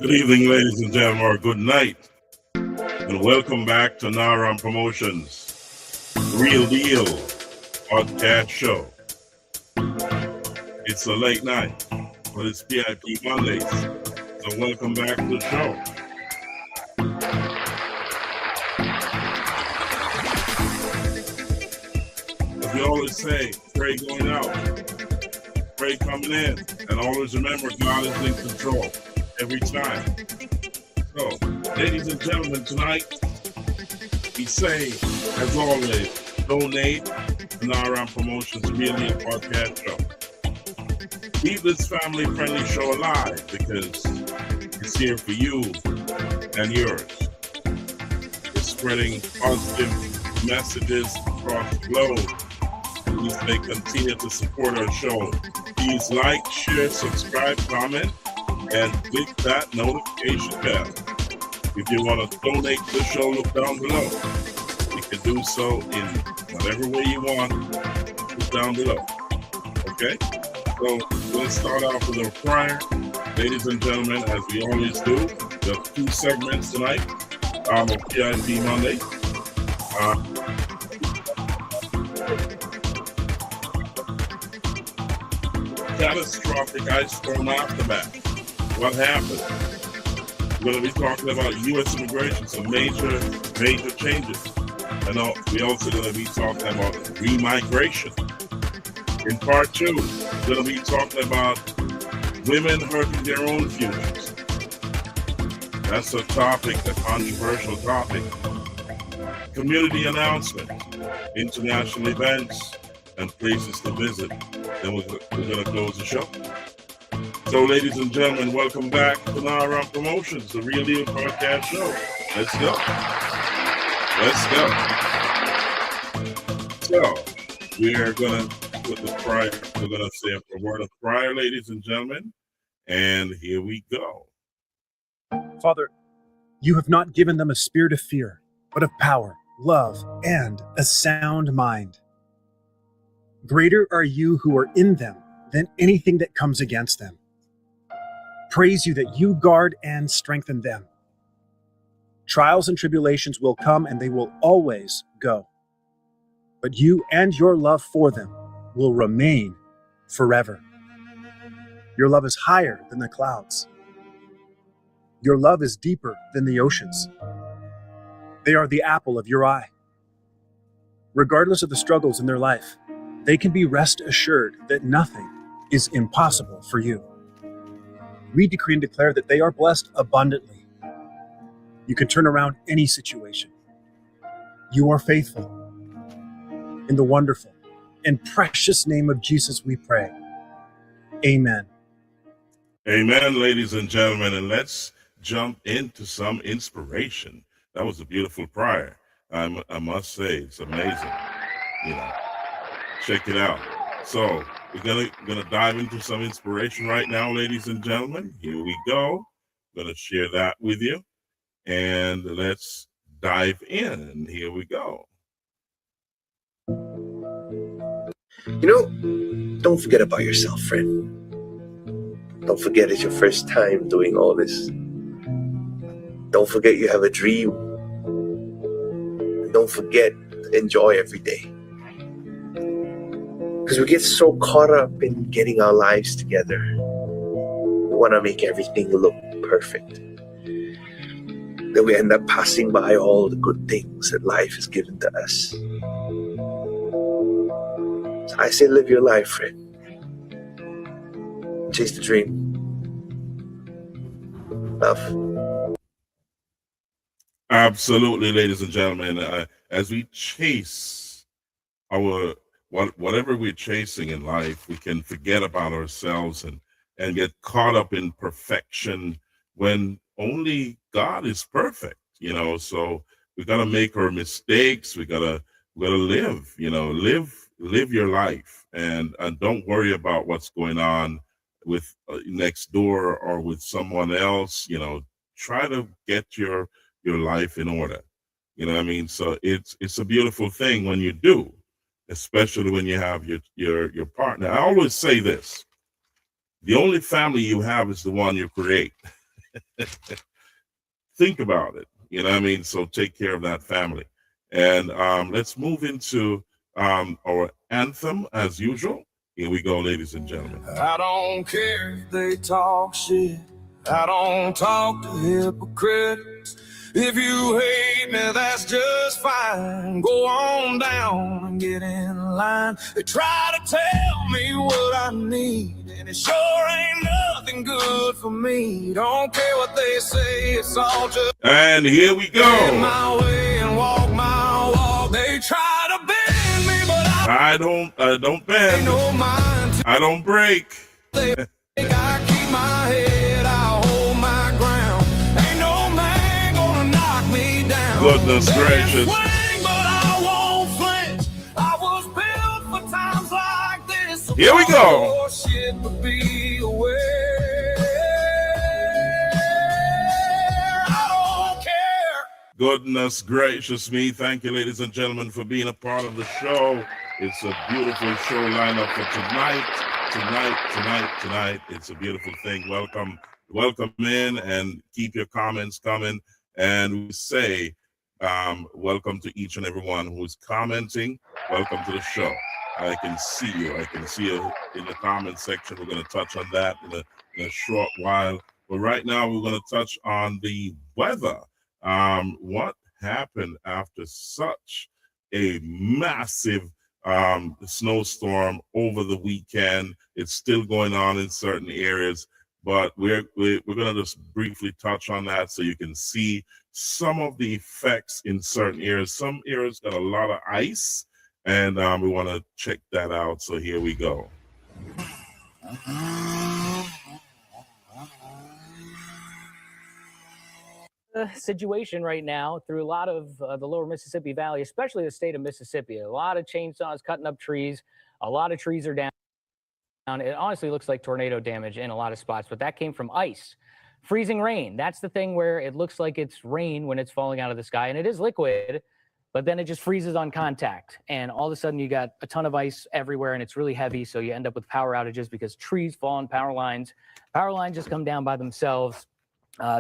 Good evening, ladies and gentlemen, or good night, and welcome back to RAMP Promotions, Real Deal podcast show. It's a late night, but it's PIP Mondaze, so welcome back to the show. As we always say, pray going out, pray coming in, and always remember God is in control every time. So, ladies and gentlemen, tonight we say, as always, donate to RAMP Promotions Real Deal podcast show. Keep this family-friendly show alive because it's here for you and yours. It's spreading positive messages across the globe. Please may continue to support our show. Please like, share, subscribe, comment, and click that notification bell. If you want to donate to the show, look down below. You can do so in whatever way you want. Look down below. Okay? So let's start off with our prayer. Ladies and gentlemen, as we always do, there are two segments tonight of PIP Monday. Catastrophic ice storm aftermath. What happened? We're going to be talking about U.S. immigration, some major changes. And we're also going to be talking about remigration. In part two, we're going to be talking about women hurting their own futures. That's a topic, a controversial topic. Community announcement, international events, and places to visit. Then we're going to close the show. So, ladies and gentlemen, welcome back to RAMP Promotions, the Real Deal podcast show. Let's go. So, we are going to put the prayer. We're going to say a word of prayer, ladies and gentlemen. And here we go. Father, you have not given them a spirit of fear, but of power, love, and a sound mind. Greater are you who are in them than anything that comes against them. Praise you that you guard and strengthen them. Trials and tribulations will come and they will always go. But you and your love for them will remain forever. Your love is higher than the clouds. Your love is deeper than the oceans. They are the apple of your eye. Regardless of the struggles in their life, they can be rest assured that nothing is impossible for you. We decree and declare that they are blessed abundantly. You can turn around any situation. You are faithful. In the wonderful and precious name of Jesus we pray. Amen. Amen, ladies and gentlemen, and let's jump into some inspiration. That was a beautiful prayer. I must say, it's amazing. Check it out. So we're gonna dive into some inspiration right now, ladies and gentlemen. Here we go. I'm gonna share that with you, and let's dive in. Here we go. Don't forget about yourself, friend. Don't forget it's your first time doing all this. Don't forget you have a dream. And don't forget to enjoy every day. Because we get so caught up in getting our lives together. We want to make everything look perfect. Then we end up passing by all the good things that life has given to us. So I say live your life, friend. Chase the dream. Love. Absolutely, ladies and gentlemen. As we chase whatever we're chasing in life, we can forget about ourselves and get caught up in perfection when only God is perfect, so we got to make our mistakes. We gotta live, live your life and don't worry about what's going on with next door or with someone else. Try to get your life in order. So it's a beautiful thing when you do, especially when you have your partner. I always say this: the only family you have is the one you create. Think about it. You know what I mean? So take care of that family. And let's move into our anthem as usual. Here we go, ladies and gentlemen. I don't care if they talk shit. I don't talk to hypocrites. If you hate me, that's just fine. Go on down and get in line. They try to tell me what I need, and it sure ain't nothing good for me. Don't care what they say, it's all just. And here we go. My way and walk my walk. They try to bend me, but I don't bend. No mind. I don't break. They think I keep my head, I hold my ground. Ain't no man gonna knock me down. Goodness gracious. Swing, but I won't flinch. I was built for times like this. So here we go. Shit, but be aware. I don't care. Goodness gracious me. Thank you, ladies and gentlemen, for being a part of the show. It's a beautiful show lineup for tonight. Tonight. It's a beautiful thing. Welcome in and keep your comments coming. And we say welcome to each and everyone who's commenting. Welcome to the show. I can see you. In the comment section. We're going to touch on that in a short while. But right now we're going to touch on the weather. What happened after such a massive snowstorm over the weekend? It's still going on in certain areas, but we're going to just briefly touch on that so you can see some of the effects in certain areas. Some areas got a lot of ice, and we want to check that out. So here we go. Situation right now through a lot of the lower Mississippi Valley, especially the state of Mississippi. A lot of chainsaws cutting up trees. A lot of trees are down. It honestly looks like tornado damage in a lot of spots, but that came from ice. Freezing rain. That's the thing where it looks like it's rain when it's falling out of the sky, and it is liquid, but then it just freezes on contact. And all of a sudden you got a ton of ice everywhere, and it's really heavy, so you end up with power outages because trees fall on power lines. Power lines just come down by themselves.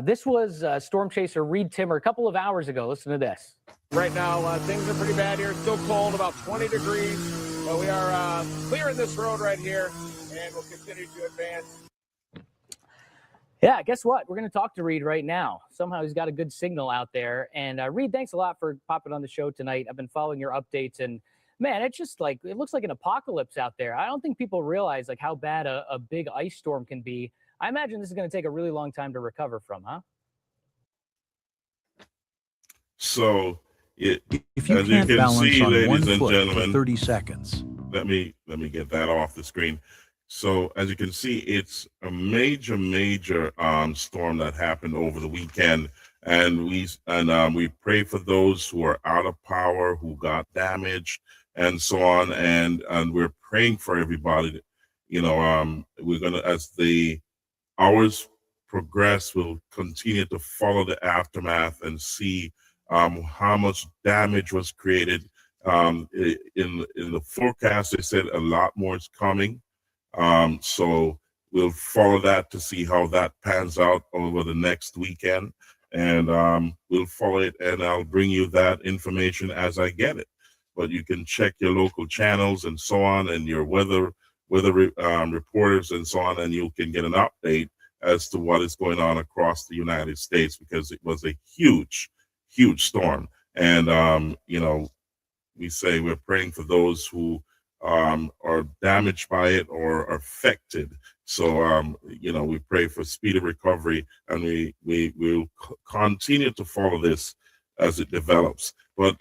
This was Storm Chaser Reed Timmer a couple of hours ago. Listen to this. Right now, things are pretty bad here. Still cold, about 20 degrees. But we are clearing this road right here, and we'll continue to advance. Yeah, guess what? We're going to talk to Reed right now. Somehow he's got a good signal out there. And Reed, thanks a lot for popping on the show tonight. I've been following your updates, and man, it's just like, it looks like an apocalypse out there. I don't think people realize like how bad a big ice storm can be. I imagine this is going to take a really long time to recover from, huh? So, if you can't balance on one foot for 30 seconds. Let me get that off the screen. So, as you can see, it's a major storm that happened over the weekend, and we pray for those who are out of power, who got damaged, and so on. And we're praying for everybody. You know, we're gonna, as the hours progress, we'll continue to follow the aftermath and see how much damage was created. In the forecast, they said a lot more is coming. So we'll follow that to see how that pans out over the next weekend. And we'll follow it, and I'll bring you that information as I get it. But you can check your local channels and so on, and your weather reporters and so on, and you can get an update as to what is going on across the United States, because it was a huge storm. And you know, we say we're praying for those who are damaged by it or are affected. So you know, we pray for speedy recovery, and we will continue to follow this as it develops. But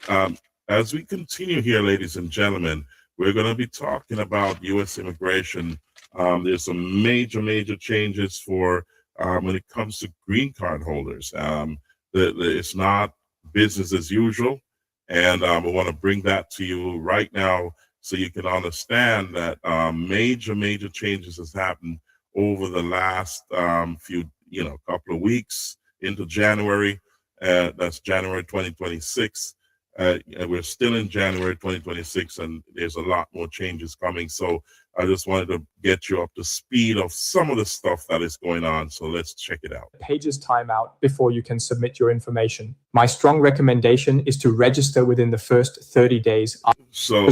as we continue here, ladies and gentlemen, we're going to be talking about U.S. immigration. There's some major changes for when it comes to green card holders. It's not business as usual, and we want to bring that to you right now so you can understand that major changes has happened over the last couple of weeks into January. That's January 2026. We're still in January 2026, and there's a lot more changes coming. So I just wanted to get you up to speed of some of the stuff that is going on. So let's check it out. Pages timeout before you can submit your information. My strong recommendation is to register within the first 30 days. So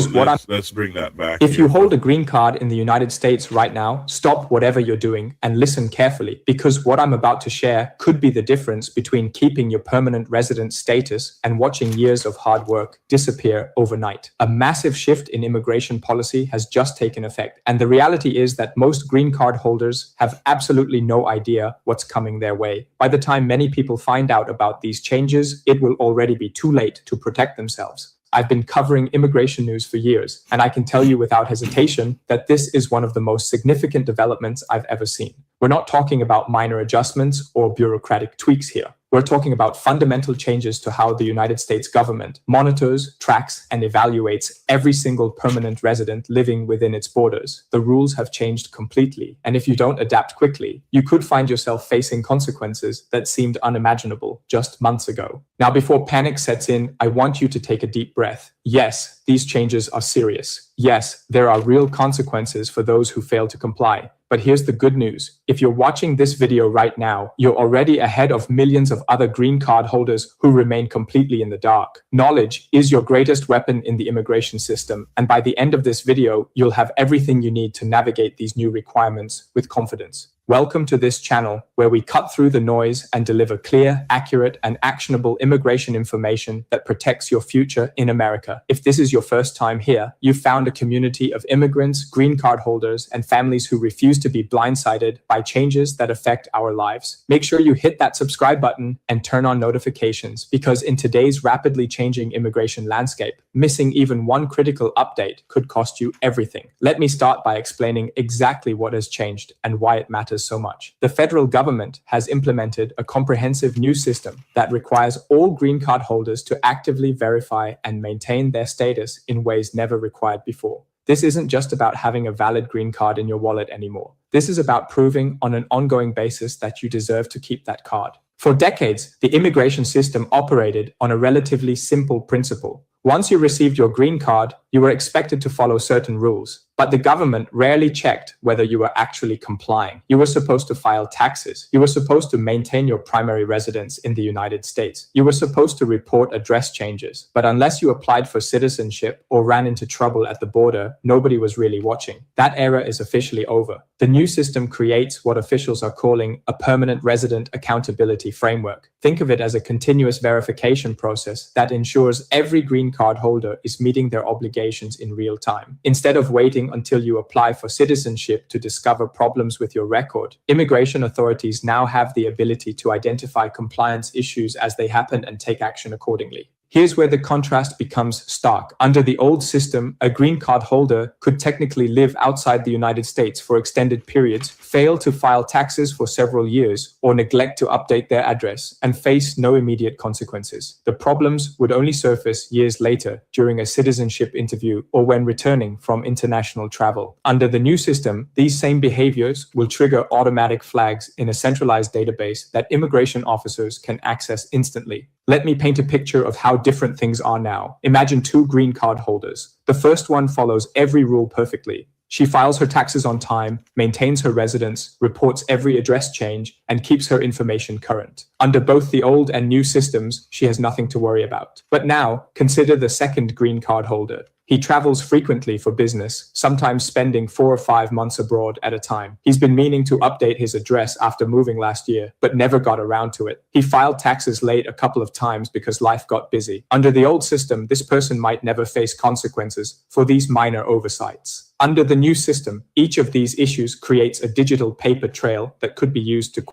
let's bring that back. If you hold a green card in the United States right now, stop whatever you're doing and listen carefully, because what I'm about to share could be the difference between keeping your permanent resident status and watching years of hard work disappear overnight. A massive shift in immigration policy has just taken effect, and the reality is that most green card holders have absolutely no idea what's coming their way. By the time many people find out about these changes, it will already be too late to protect themselves. I've been covering immigration news for years, and I can tell you without hesitation that this is one of the most significant developments I've ever seen. We're not talking about minor adjustments or bureaucratic tweaks here. We're talking about fundamental changes to how the United States government monitors, tracks, and evaluates every single permanent resident living within its borders. The rules have changed completely, and if you don't adapt quickly, you could find yourself facing consequences that seemed unimaginable just months ago. Now, before panic sets in, I want you to take a deep breath. Yes, these changes are serious. Yes, there are real consequences for those who fail to comply. But here's the good news. If you're watching this video right now, you're already ahead of millions of other green card holders who remain completely in the dark. Knowledge is your greatest weapon in the immigration system, and by the end of this video, you'll have everything you need to navigate these new requirements with confidence. Welcome to this channel where we cut through the noise and deliver clear, accurate, and actionable immigration information that protects your future in America. If this is your first time here, you've found a community of immigrants, green card holders, and families who refuse to be blindsided by changes that affect our lives. Make sure you hit that subscribe button and turn on notifications, because in today's rapidly changing immigration landscape, missing even one critical update could cost you everything. Let me start by explaining exactly what has changed and why it matters so much. The federal government has implemented a comprehensive new system that requires all green card holders to actively verify and maintain their status in ways never required before. This isn't just about having a valid green card in your wallet anymore. This is about proving on an ongoing basis that you deserve to keep that card. For decades, the immigration system operated on a relatively simple principle. Once you received your green card, you were expected to follow certain rules, but the government rarely checked whether you were actually complying. You were supposed to file taxes. You were supposed to maintain your primary residence in the United States. You were supposed to report address changes, but unless you applied for citizenship or ran into trouble at the border, nobody was really watching. That era is officially over. The new system creates what officials are calling a permanent resident accountability framework. Think of it as a continuous verification process that ensures every green card holder is meeting their obligations in real time. Instead of waiting until you apply for citizenship to discover problems with your record, immigration authorities now have the ability to identify compliance issues as they happen and take action accordingly. Here's where the contrast becomes stark. Under the old system, a green card holder could technically live outside the United States for extended periods, fail to file taxes for several years, or neglect to update their address, and face no immediate consequences. The problems would only surface years later during a citizenship interview or when returning from international travel. Under the new system, these same behaviors will trigger automatic flags in a centralized database that immigration officers can access instantly. Let me paint a picture of how different things are now. Imagine two green card holders. The first one follows every rule perfectly. She files her taxes on time, maintains her residence, reports every address change, and keeps her information current. Under both the old and new systems, she has nothing to worry about. But now, consider the second green card holder. He travels frequently for business, sometimes spending 4 or 5 months abroad at a time. He's been meaning to update his address after moving last year, but never got around to it. He filed taxes late a couple of times because life got busy. Under the old system, this person might never face consequences for these minor oversights. Under the new system, each of these issues creates a digital paper trail that could be used to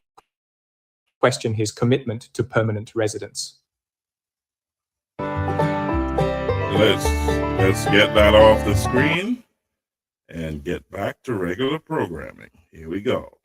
question his commitment to permanent residence. Let's get that off the screen and get back to regular programming. Here we go.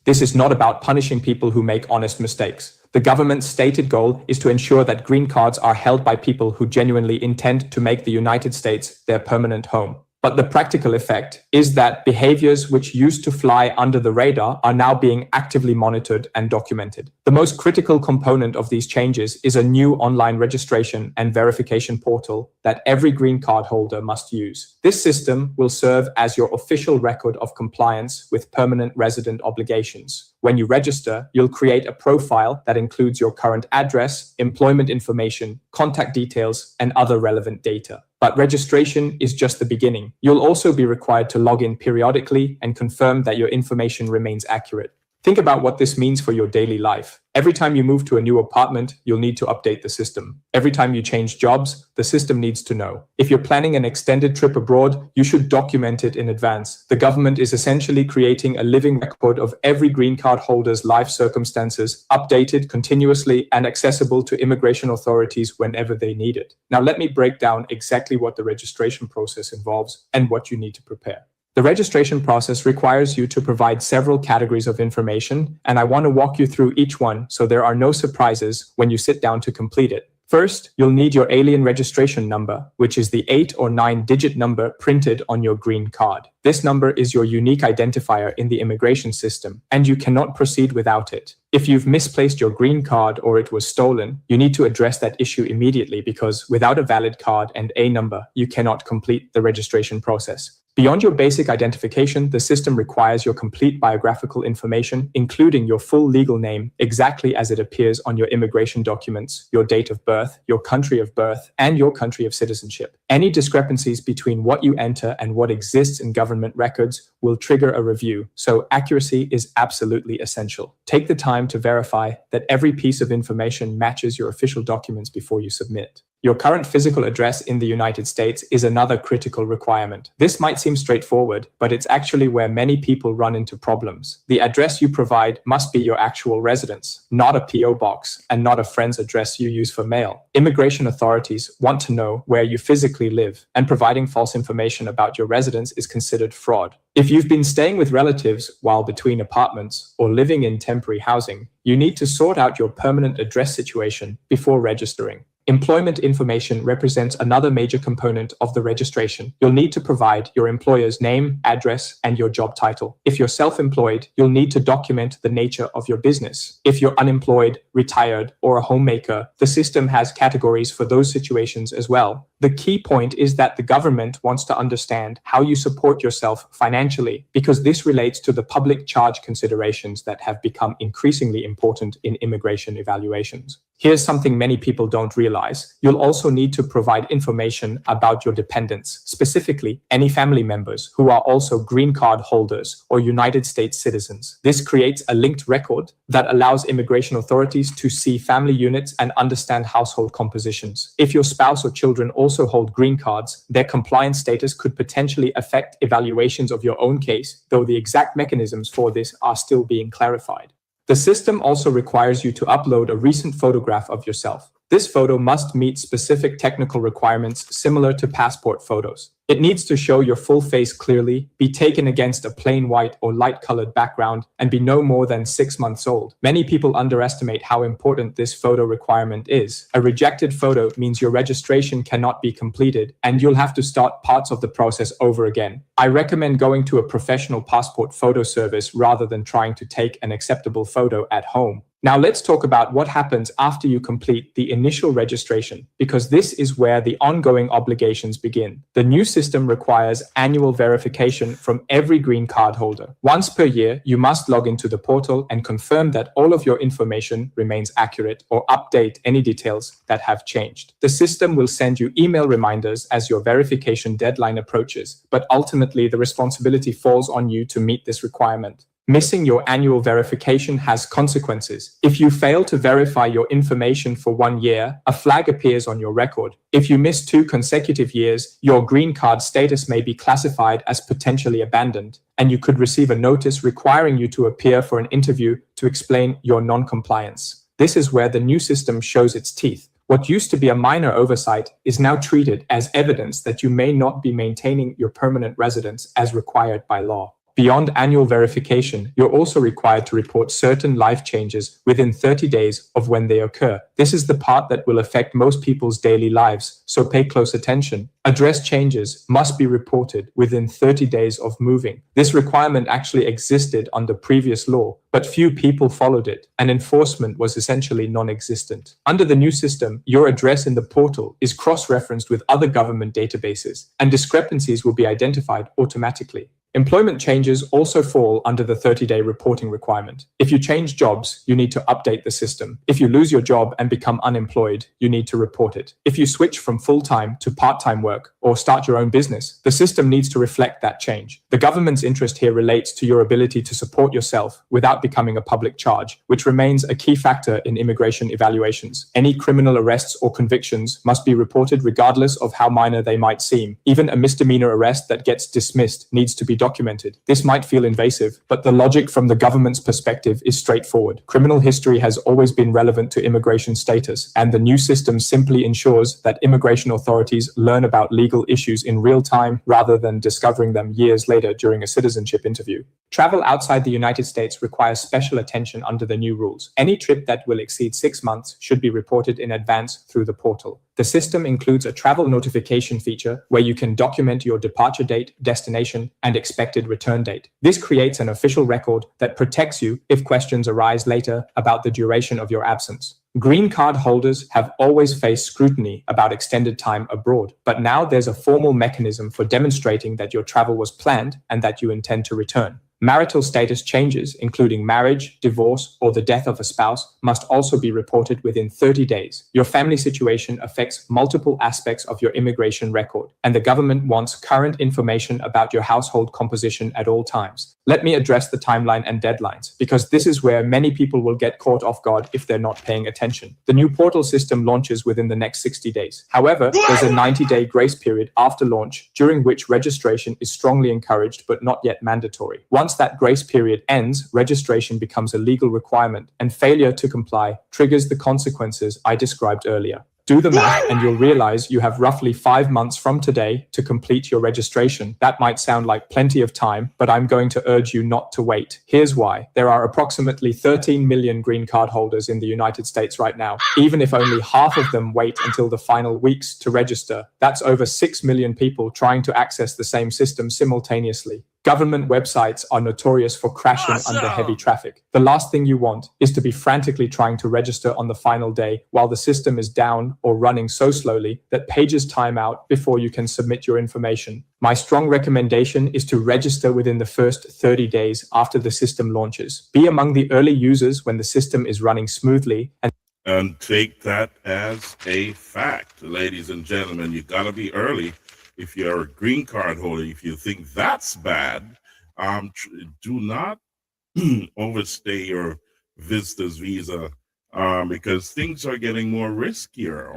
This is not about punishing people who make honest mistakes. The government's stated goal is to ensure that green cards are held by people who genuinely intend to make the United States their permanent home. But the practical effect is that behaviors which used to fly under the radar are now being actively monitored and documented. The most critical component of these changes is a new online registration and verification portal that every green card holder must use. This system will serve as your official record of compliance with permanent resident obligations. When you register, you'll create a profile that includes your current address, employment information, contact details, and other relevant data. But registration is just the beginning. You'll also be required to log in periodically and confirm that your information remains accurate. Think about what this means for your daily life. Every time you move to a new apartment, you'll need to update the system. Every time you change jobs, the system needs to know. If you're planning an extended trip abroad, you should document it in advance. The government is essentially creating a living record of every green card holder's life circumstances, updated continuously and accessible to immigration authorities whenever they need it. Now, let me break down exactly what the registration process involves and what you need to prepare. The registration process requires you to provide several categories of information, and I want to walk you through each one so there are no surprises when you sit down to complete it. First, you'll need your alien registration number, which is the 8 or 9-digit number printed on your green card. This number is your unique identifier in the immigration system, and you cannot proceed without it. If you've misplaced your green card or it was stolen, you need to address that issue immediately because without a valid card and a number, you cannot complete the registration process. Beyond your basic identification, the system requires your complete biographical information, including your full legal name, exactly as it appears on your immigration documents, your date of birth, your country of birth, and your country of citizenship. Any discrepancies between what you enter and what exists in government records will trigger a review, so accuracy is absolutely essential. Take the time to verify that every piece of information matches your official documents before you submit. Your current physical address in the United States is another critical requirement. This might seem straightforward, but it's actually where many people run into problems. The address you provide must be your actual residence, not a PO box, and not a friend's address you use for mail. Immigration authorities want to know where you physically live, and providing false information about your residence is considered fraud. If you've been staying with relatives while between apartments or living in temporary housing, you need to sort out your permanent address situation before registering. Employment information represents another major component of the registration. You'll need to provide your employer's name, address, and your job title. If you're self-employed, you'll need to document the nature of your business. If you're unemployed, retired, or a homemaker, the system has categories for those situations as well. The key point is that the government wants to understand how you support yourself financially, because this relates to the public charge considerations that have become increasingly important in immigration evaluations. Here's something many people don't realize. You'll also need to provide information about your dependents, specifically any family members who are also green card holders or United States citizens. This creates a linked record that allows immigration authorities to see family units and understand household compositions. If your spouse or children also hold green cards, their compliance status could potentially affect evaluations of your own case, though the exact mechanisms for this are still being clarified. The system also requires you to upload a recent photograph of yourself. This photo must meet specific technical requirements similar to passport photos. It needs to show your full face clearly, be taken against a plain white or light-colored background, and be no more than 6 months old. Many people underestimate how important this photo requirement is. A rejected photo means your registration cannot be completed, and you'll have to start parts of the process over again. I recommend going to a professional passport photo service rather than trying to take an acceptable photo at home. Now let's talk about what happens after you complete the initial registration, because this is where the ongoing obligations begin. The new system requires annual verification from every green card holder. Once per year, you must log into the portal and confirm that all of your information remains accurate or update any details that have changed. The system will send you email reminders as your verification deadline approaches, but ultimately the responsibility falls on you to meet this requirement. Missing your annual verification has consequences. If you fail to verify your information for 1 year, a flag appears on your record. If you miss 2 consecutive years, your green card status may be classified as potentially abandoned, and you could receive a notice requiring you to appear for an interview to explain your non-compliance. This is where the new system shows its teeth. What used to be a minor oversight is now treated as evidence that you may not be maintaining your permanent residence as required by law. Beyond annual verification, you're also required to report certain life changes within 30 days of when they occur. This is the part that will affect most people's daily lives, so pay close attention. Address changes must be reported within 30 days of moving. This requirement actually existed under previous law, but few people followed it, and enforcement was essentially non-existent. Under the new system, your address in the portal is cross-referenced with other government databases, and discrepancies will be identified automatically. Employment changes also fall under the 30-day reporting requirement. If you change jobs, you need to update the system. If you lose your job and become unemployed, you need to report it. If you switch from full-time to part-time work or start your own business, the system needs to reflect that change. The government's interest here relates to your ability to support yourself without becoming a public charge, which remains a key factor in immigration evaluations. Any criminal arrests or convictions must be reported regardless of how minor they might seem. Even a misdemeanor arrest that gets dismissed needs to be documented. This might feel invasive, but the logic from the government's perspective is straightforward. Criminal history has always been relevant to immigration status, and the new system simply ensures that immigration authorities learn about legal issues in real time rather than discovering them years later during a citizenship interview. Travel outside the United States requires special attention under the new rules. Any trip that will exceed 6 months should be reported in advance through the portal. The system includes a travel notification feature where you can document your departure date, destination, and expected return date. This creates an official record that protects you if questions arise later about the duration of your absence. Green card holders have always faced scrutiny about extended time abroad, but now there's a formal mechanism for demonstrating that your travel was planned and that you intend to return. Marital status changes, including marriage, divorce, or the death of a spouse, must also be reported within 30 days. Your family situation affects multiple aspects of your immigration record, and the government wants current information about your household composition at all times. Let me address the timeline and deadlines, because this is where many people will get caught off guard if they're not paying attention. The new portal system launches within the next 60 days. However, there's a 90-day grace period after launch, during which registration is strongly encouraged but not yet mandatory. Once that grace period ends, registration becomes a legal requirement, and failure to comply triggers the consequences I described earlier. Do the math and you'll realize you have roughly 5 months from today to complete your registration. That might sound like plenty of time, but I'm going to urge you not to wait. Here's why. There are approximately 13 million green card holders in the United States right now. Even if only half of them wait until the final weeks to register, that's over 6 million people trying to access the same system simultaneously. Government websites are notorious for crashing under heavy traffic. The last thing you want is to be frantically trying to register on the final day while the system is down or running so slowly that pages time out before you can submit your information. My strong recommendation is to register within the first 30 days after the system launches. Be among the early users when the system is running smoothly and take that as a fact, ladies and gentlemen. You gotta be early. If you're a green card holder, if you think that's bad, do not overstay your visitor's visa because things are getting more riskier,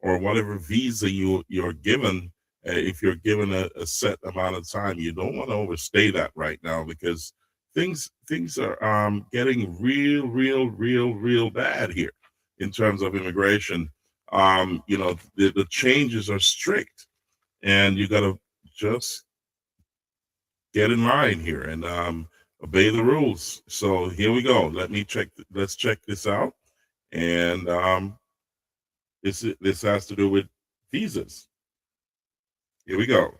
or whatever visa you're given. If you're given a set amount of time, you don't want to overstay that right now because things are getting real bad here in terms of immigration. The changes are strict. And you got to just get in line here and obey the rules. So here we go. Let's check this out. And this has to do with visas. Here we go.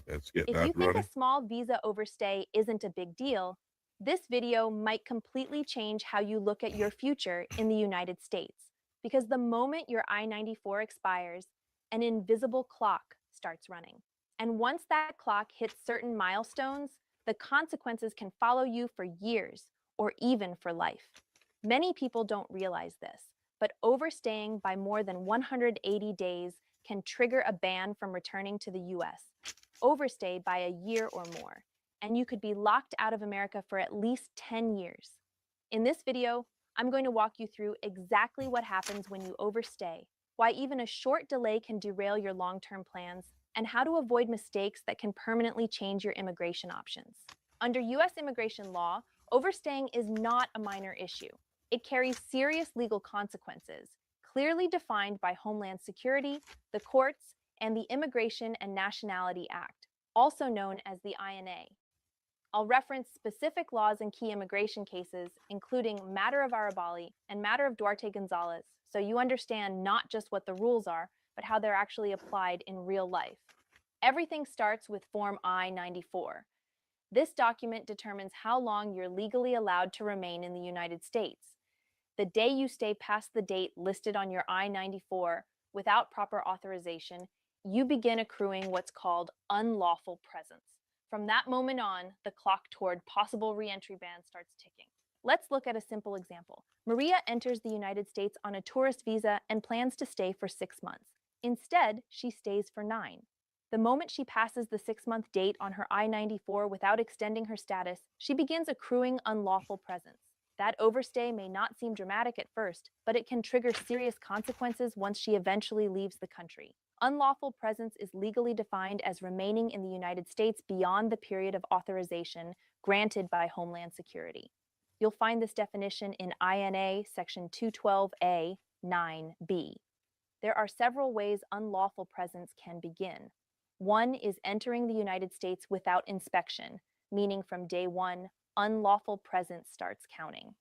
Let's get that running. If you think a small visa overstay isn't a big deal, this video might completely change how you look at your future in the United States. Because the moment your I-94 expires, an invisible clock starts running. And once that clock hits certain milestones, the consequences can follow you for years or even for life. Many people don't realize this, but overstaying by more than 180 days can trigger a ban from returning to the US. Overstay by a year or more, and you could be locked out of America for at least 10 years. In this video, I'm going to walk you through exactly what happens when you overstay, why even a short delay can derail your long-term plans, and how to avoid mistakes that can permanently change your immigration options. Under US immigration law, overstaying is not a minor issue. It carries serious legal consequences, clearly defined by Homeland Security, the courts, and the Immigration and Nationality Act, also known as the INA. I'll reference specific laws in key immigration cases, including Matter of Arabali and Matter of Duarte Gonzalez, so you understand not just what the rules are, but how they're actually applied in real life. Everything starts with Form I-94. This document determines how long you're legally allowed to remain in the United States. The day you stay past the date listed on your I-94 without proper authorization, you begin accruing what's called unlawful presence. From that moment on, the clock toward possible re-entry ban starts ticking. Let's look at a simple example. Maria enters the United States on a tourist visa and plans to stay for 6 months. Instead, she stays for 9. The moment she passes the 6-month date on her I-94 without extending her status, she begins accruing unlawful presence. That overstay may not seem dramatic at first, but it can trigger serious consequences once she eventually leaves the country. Unlawful presence is legally defined as remaining in the United States beyond the period of authorization granted by Homeland Security. You'll find this definition in INA Section 212A 9B. There are several ways unlawful presence can begin. One is entering the United States without inspection, meaning from day one, unlawful presence starts counting.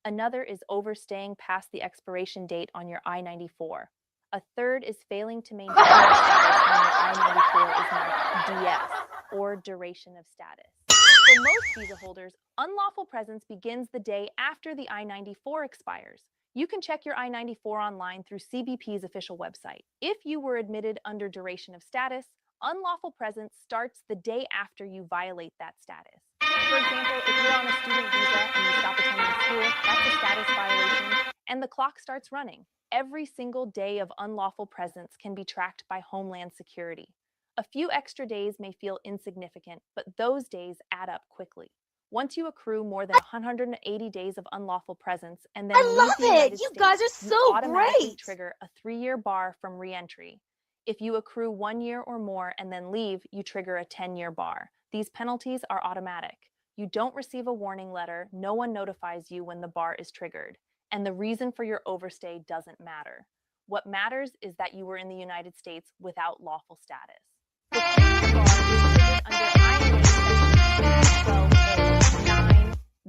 Another is overstaying past the expiration date on your I-94. A third is failing to maintain your status when your I-94 is marked DS, or duration of status. For most visa holders, unlawful presence begins the day after the I-94 expires. You can check your I-94 online through CBP's official website. If you were admitted under duration of status, unlawful presence starts the day after you violate that status. For example, if you're on a student visa and you stop attending school, that's a status violation, and the clock starts running. Every single day of unlawful presence can be tracked by Homeland Security. A few extra days may feel insignificant, but those days add up quickly. Once you accrue more than 180 days of unlawful presence and then leave the United States, guys are so you automatically great. trigger a 3-year bar from re-entry. If you accrue 1 year or more and then leave, you trigger a 10-year bar. These penalties are automatic. You don't receive a warning letter, no one notifies you when the bar is triggered, and the reason for your overstay doesn't matter. What matters is that you were in the United States without lawful status. The 3-year bar is triggered under INA Section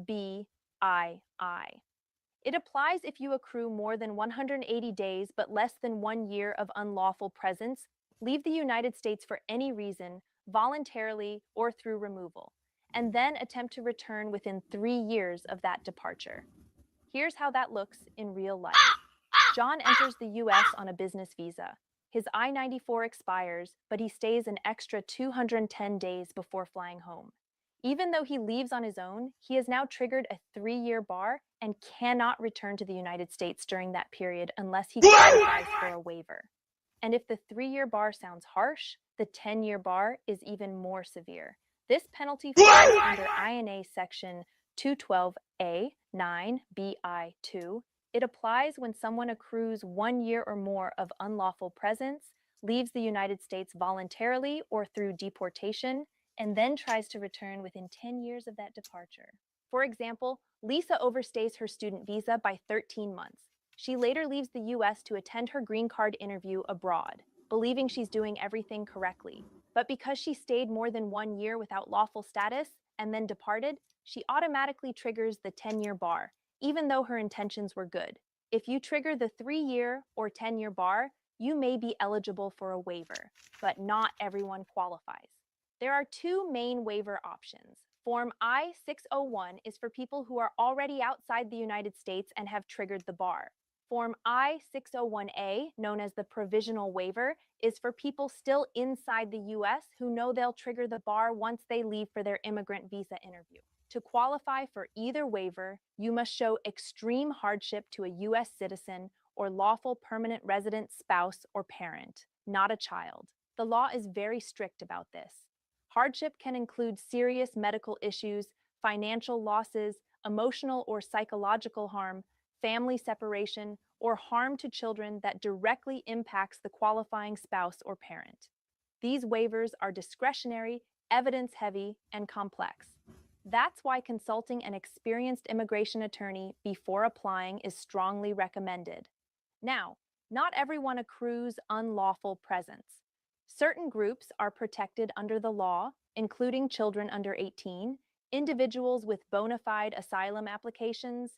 212A 9BII. It applies if you accrue more than 180 days but less than 1 year of unlawful presence, leave the United States for any reason, voluntarily or through removal, and then attempt to return within 3 years of that departure. Here's how that looks in real life. John enters the U.S. on a business visa. His I-94 expires, but he stays an extra 210 days before flying home. Even though he leaves on his own, he has now triggered a 3-year bar and cannot return to the United States during that period unless he qualifies for a waiver. And if the 3-year bar sounds harsh, the 10-year bar is even more severe. This penalty falls under INA Section 212A 9BI2. It applies when someone accrues 1 year or more of unlawful presence, leaves the United States voluntarily or through deportation, and then tries to return within 10 years of that departure. For example, Lisa overstays her student visa by 13 months. She later leaves the U.S. to attend her green card interview abroad, believing she's doing everything correctly. But because she stayed more than 1 year without lawful status and then departed, she automatically triggers the 10-year bar, even though her intentions were good. If you trigger the 3-year or 10-year bar, you may be eligible for a waiver, but not everyone qualifies. There are 2 main waiver options. Form I-601 is for people who are already outside the United States and have triggered the bar. Form I-601A, known as the provisional waiver, is for people still inside the U.S. who know they'll trigger the bar once they leave for their immigrant visa interview. To qualify for either waiver, you must show extreme hardship to a U.S. citizen or lawful permanent resident spouse or parent, not a child. The law is very strict about this. Hardship can include serious medical issues, financial losses, emotional or psychological harm, family separation, or harm to children that directly impacts the qualifying spouse or parent. These waivers are discretionary, evidence-heavy, and complex. That's why consulting an experienced immigration attorney before applying is strongly recommended. Now, not everyone accrues unlawful presence. Certain groups are protected under the law, including children under 18, individuals with bona fide asylum applications,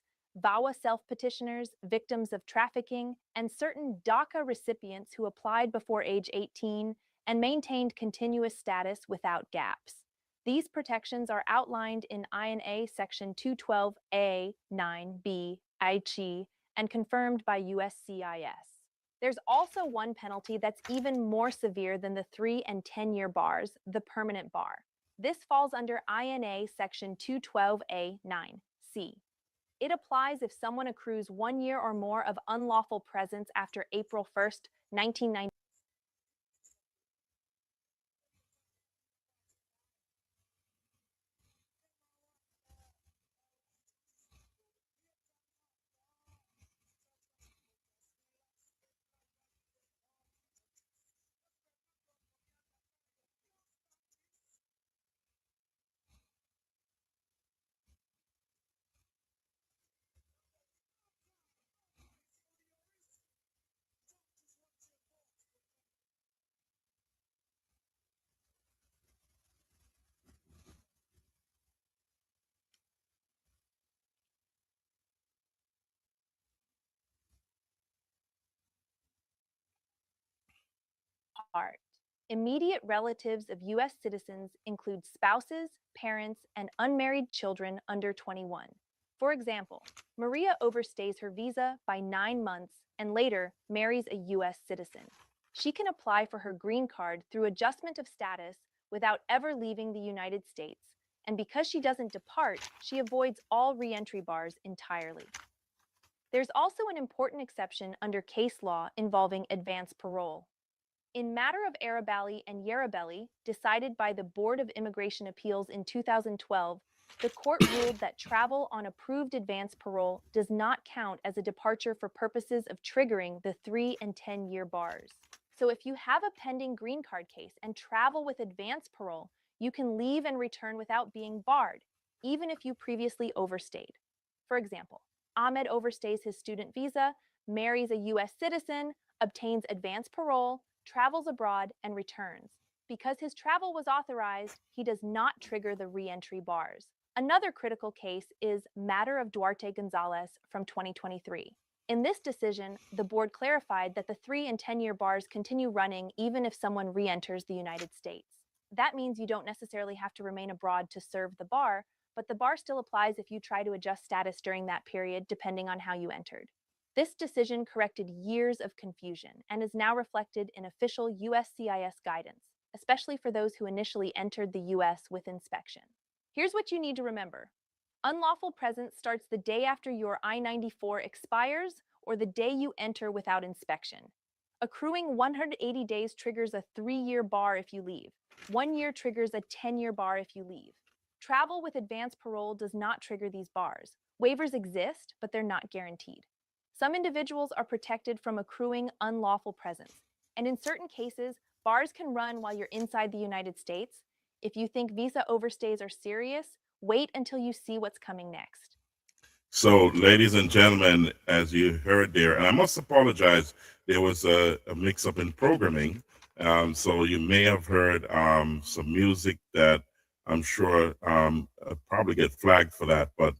VAWA self-petitioners, victims of trafficking, and certain DACA recipients who applied before age 18 and maintained continuous status without gaps. These protections are outlined in INA Section 212A 9B IG and confirmed by USCIS. There's also one penalty that's even more severe than the 3 and 10-year bars, the permanent bar. This falls under INA Section 212A 9C. It applies if someone accrues 1 year or more of unlawful presence after April 1st, 1990. Immediate relatives of U.S. citizens include spouses, parents, and unmarried children under 21. For example, Maria overstays her visa by 9 months and later marries a U.S. citizen. She can apply for her green card through adjustment of status without ever leaving the United States, and because she doesn't depart, she avoids all re-entry bars entirely. There's also an important exception under case law involving advance parole. In matter of Arabelli and Yarabelli, decided by the Board of Immigration Appeals in 2012, the court ruled that travel on approved advance parole does not count as a departure for purposes of triggering the 3 and 10-year bars. So if you have a pending green card case and travel with advance parole, you can leave and return without being barred, even if you previously overstayed. For example, Ahmed overstays his student visa, marries a U.S. citizen, obtains advance parole, travels abroad, and returns. Because his travel was authorized, he does not trigger the re-entry bars. Another critical case is matter of Duarte Gonzalez from 2023. In this decision, the board clarified that the 3 and 10-year bars continue running even if someone re-enters the United States. That means you don't necessarily have to remain abroad to serve the bar, but the bar still applies if you try to adjust status during that period, depending on how you entered. This decision corrected years of confusion and is now reflected in official USCIS guidance, especially for those who initially entered the U.S. with inspection. Here's what you need to remember. Unlawful presence starts the day after your I-94 expires or the day you enter without inspection. Accruing 180 days triggers a 3-year bar if you leave. 1 year triggers a 10-year bar if you leave. Travel with advance parole does not trigger these bars. Waivers exist, but they're not guaranteed. Some individuals are protected from accruing unlawful presence, and in certain cases, bars can run while you're inside the United States. If you think visa overstays are serious, wait until you see what's coming next. So, ladies and gentlemen, as you heard there, and I must apologize, there was a mix-up in programming, so you may have heard some music that I'm sure probably get flagged for that, but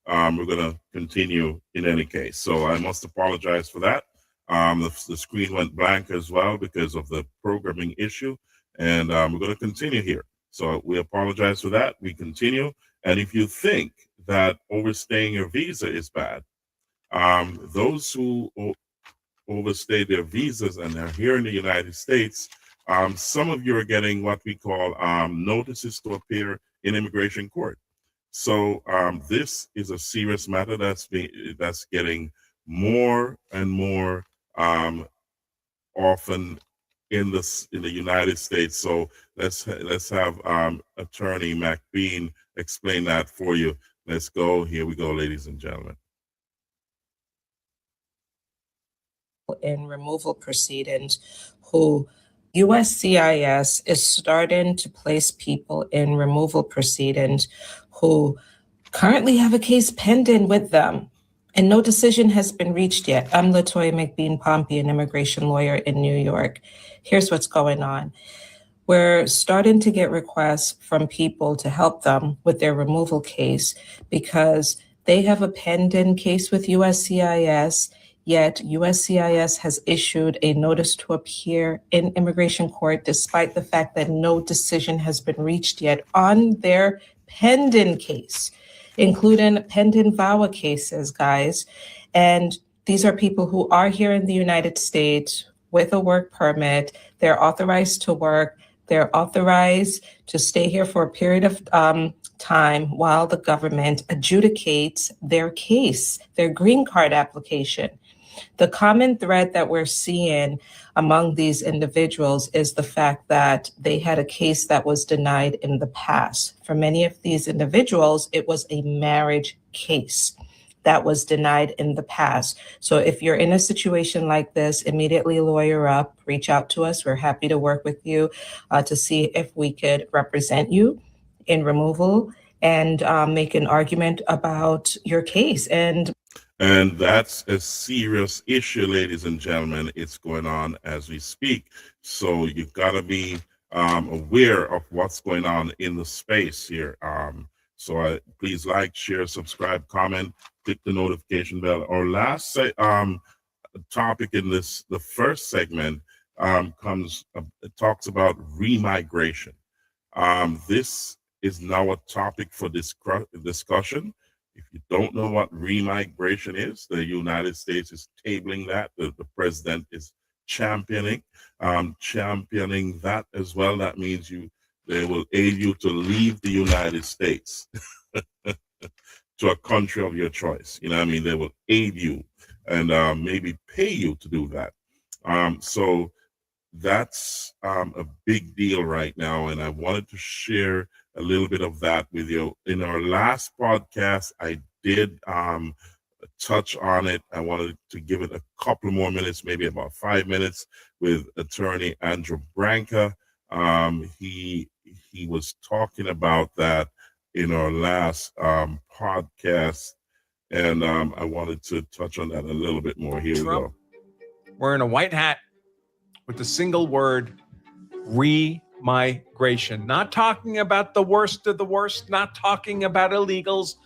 we're going to continue in any case. So I must apologize for that. The screen went blank as well because of the programming issue, and we're going to continue here. So we apologize for that. We continue. And if you think that overstaying your visa is bad, those who overstay their visas and are here in the United States, some of you are getting what we call notices to appear in immigration court. So this is a serious matter that's getting more and more often in the United States. So let's have Attorney McBean explain that for you. Let's go. Here we go, ladies and gentlemen. In removal proceedings who USCIS is starting to place people in removal proceedings who currently have a case pending with them and no decision has been reached yet. I'm LaToya McBean Pompey, an immigration lawyer in New York. Here's what's going on. We're starting to get requests from people to help them with their removal case because they have a pending case with USCIS, yet USCIS has issued a notice to appear in immigration court despite the fact that no decision has been reached yet on their pending case, including pending VAWA cases, guys. And these are people who are here in the United States with a work permit. They're authorized to work. They're authorized to stay here for a period of time while the government adjudicates their case, their green card application. The common thread that we're seeing among these individuals is the fact that they had a case that was denied in the past. For many of these individuals, it was a marriage case that was denied in the past. So if you're in a situation like this, immediately lawyer up, reach out to us. We're happy to work with you to see if we could represent you in removal and make an argument about your case. And that's a serious issue, ladies and gentlemen. It's going on as we speak. So you've got to be aware of what's going on in the space here. So please like, share, subscribe, comment, click the notification bell. Our last topic in the first segment talks about remigration. This is now a topic for discussion. If you don't know what remigration is, the United States is tabling that. The president is championing that as well. That means they will aid you to leave the United States to a country of your choice. You know what I mean? They will aid you and maybe pay you to do that. So that's a big deal right now. And I wanted to share a little bit of that with you. In our last podcast, I did touch on it. I wanted to give it a couple more minutes, maybe about 5 minutes, with attorney Andrew Branca. He was talking about that in our last podcast, and I wanted to touch on that a little bit more. Here we go. Wearing a white hat with the single word remigration. Not talking about the worst of the worst, not talking about illegals,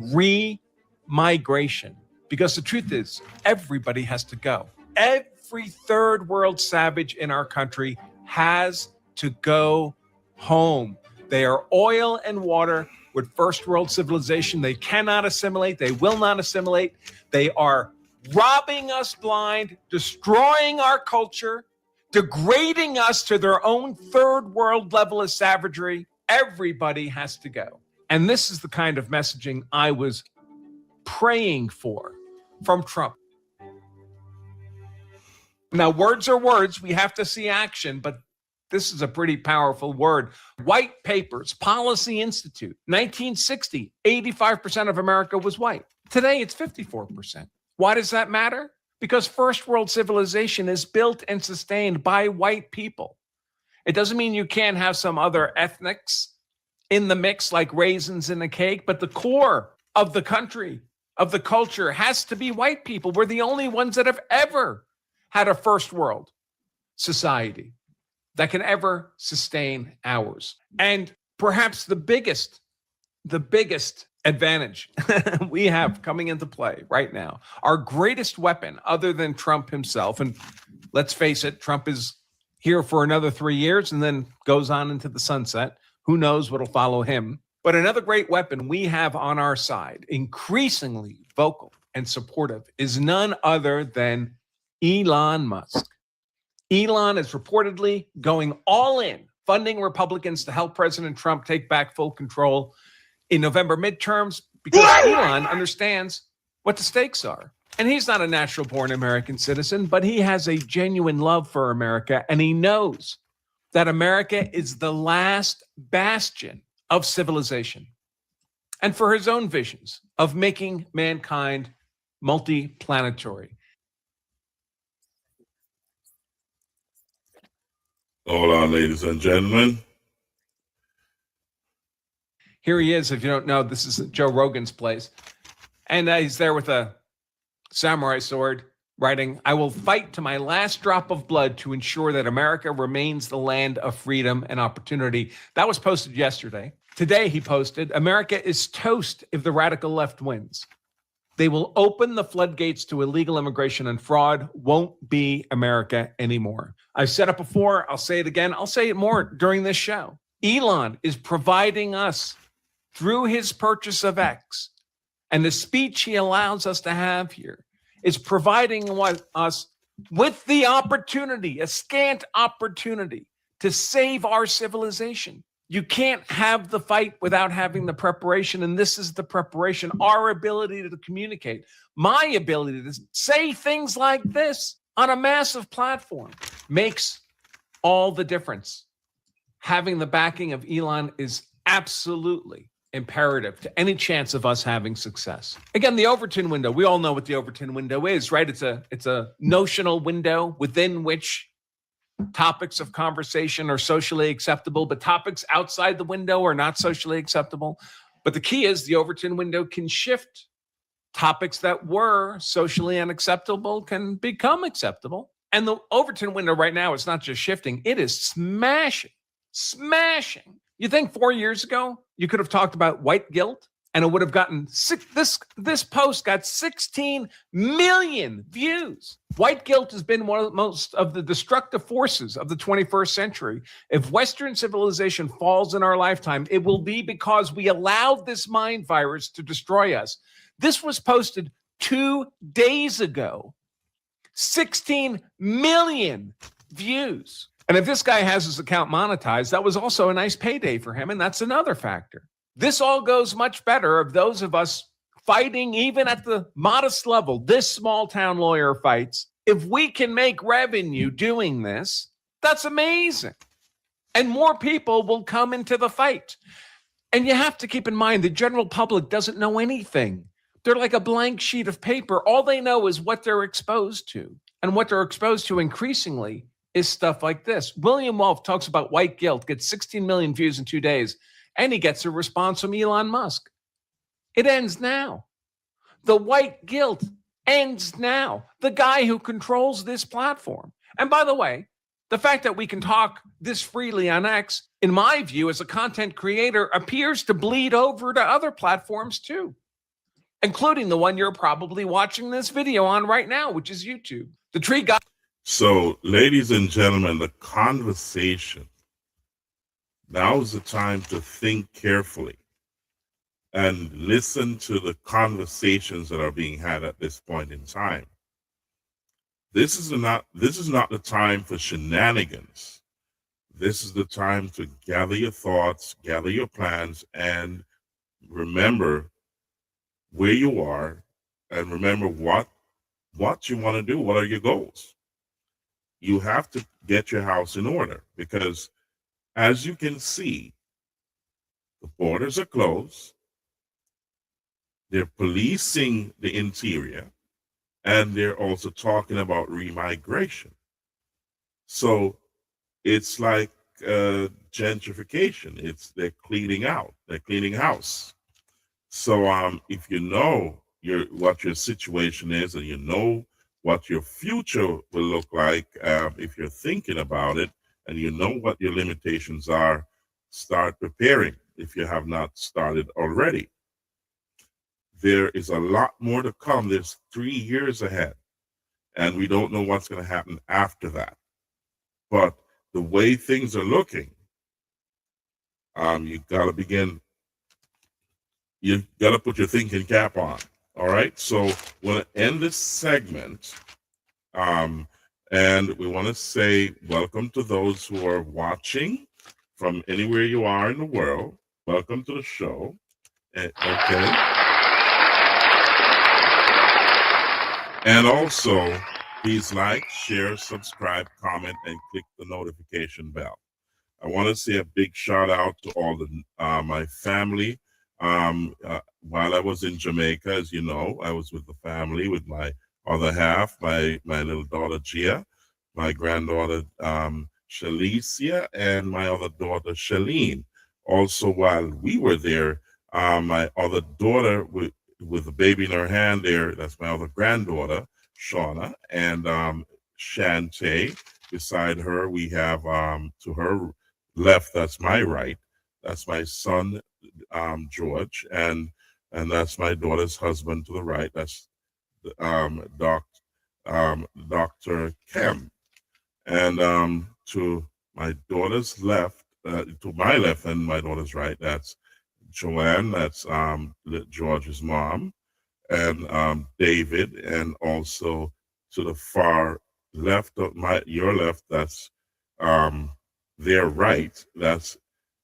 remigration. Because the truth is, everybody has to go. Every third world savage in our country has to go home. They are oil and water with first world civilization. They cannot assimilate. They will not assimilate. They are robbing us blind, destroying our culture, degrading us to their own third world level of savagery. Everybody has to go. And this is the kind of messaging I was praying for from Trump. Now, words are words. We have to see action, but this is a pretty powerful word. White Papers, Policy Institute, 1960, 85% of America was white. Today, it's 54%. Why does that matter? Because first world civilization is built and sustained by white people. It doesn't mean you can't have some other ethnics in the mix like raisins in a cake, but the core of the country, of the culture, has to be white people. We're the only ones that have ever had a first world society that can ever sustain ours. And perhaps the biggest advantage we have coming into play right now, our greatest weapon other than Trump himself, and let's face it, Trump is here for another 3 years and then goes on into the sunset. Who knows what'll follow him? But another great weapon we have on our side, increasingly vocal and supportive, is none other than Elon Musk. Elon is reportedly going all in, funding Republicans to help President Trump take back full control in November midterms, because Elon understands what the stakes are. And he's not a natural-born American citizen, but he has a genuine love for America, and he knows that America is the last bastion of civilization. And for his own visions of making mankind multi-planetary. Hold on, ladies and gentlemen. Here he is. If you don't know, this is Joe Rogan's place. And he's there with a samurai sword, writing, "I will fight to my last drop of blood to ensure that America remains the land of freedom and opportunity." That was posted yesterday. Today he posted, "America is toast if the radical left wins. They will open the floodgates to illegal immigration and fraud. Won't be America anymore." I've said it before. I'll say it again. I'll say it more during this show. Elon is providing us through his purchase of X and the speech he allows us to have here is providing us with the opportunity, a scant opportunity to save our civilization. You can't have the fight without having the preparation, and this is the preparation, our ability to communicate, my ability to say things like this on a massive platform makes all the difference. Having the backing of Elon is absolutely imperative to any chance of us having success. Again, the Overton window, we all know what the Overton window is, right? It's a notional window within which topics of conversation are socially acceptable, but topics outside the window are not socially acceptable. But the key is the Overton window can shift. Topics that were socially unacceptable can become acceptable. And the Overton window right now is not just shifting, it is smashing. You think 4 years ago, you could have talked about white guilt and it would have gotten this post got 16 million views. White guilt has been one of the most of the destructive forces of the 21st century. If Western civilization falls in our lifetime, it will be because we allowed this mind virus to destroy us. This was posted 2 days ago. 16 million views. And if this guy has his account monetized, that was also a nice payday for him, and that's another factor. This all goes much better of those of us fighting even at the modest level, this small town lawyer fights. If we can make revenue doing this, that's amazing. And more people will come into the fight. And you have to keep in mind the general public doesn't know anything. They're like a blank sheet of paper. All they know is what they're exposed to. And what they're exposed to increasingly is stuff like this. William Wolf talks about white guilt, gets 16 million views in 2 days, and he gets a response from Elon Musk. It ends now. The white guilt ends now. The guy who controls this platform. And by the way, the fact that we can talk this freely on X, in my view, as a content creator, appears to bleed over to other platforms too, including the one you're probably watching this video on right now, which is YouTube. The tree got. So, ladies and gentlemen, the conversation, now is the time to think carefully and listen to the conversations that are being had at this point in time. This is not the time for shenanigans. This is the time to gather your thoughts, gather your plans, and remember where you are, and remember what you want to do. What are your goals? You have to get your house in order because, as you can see, the borders are closed. They're policing the interior, and they're also talking about remigration. So it's like gentrification. They're cleaning out. They're cleaning house. So if you know what your situation is, and you know what your future will look like, if you're thinking about it, and you know what your limitations are, start preparing if you have not started already. There is a lot more to come. There's 3 years ahead, and we don't know what's going to happen after that. But the way things are looking, you got to put your thinking cap on. All right, so we're going to end this segment, and we want to say welcome to those who are watching from anywhere you are in the world. Welcome to the show. Okay. And also, please like, share, subscribe, comment, and click the notification bell. I want to say a big shout out to all my family. While I was in Jamaica, as you know, I was with the family, with my other half, my little daughter Gia, my granddaughter Shalicia, and my other daughter Shalene. Also, while we were there, my other daughter with the baby in her hand there, that's my other granddaughter, Shauna, and Shantae. Beside her, we have to her left, that's my right, that's my son, George, and that's my daughter's husband to the right. That's Dr. Kim. And to my daughter's left, to my left and my daughter's right, that's Joanne, that's George's mom, and David, and also to the far left of your left, that's their right, that's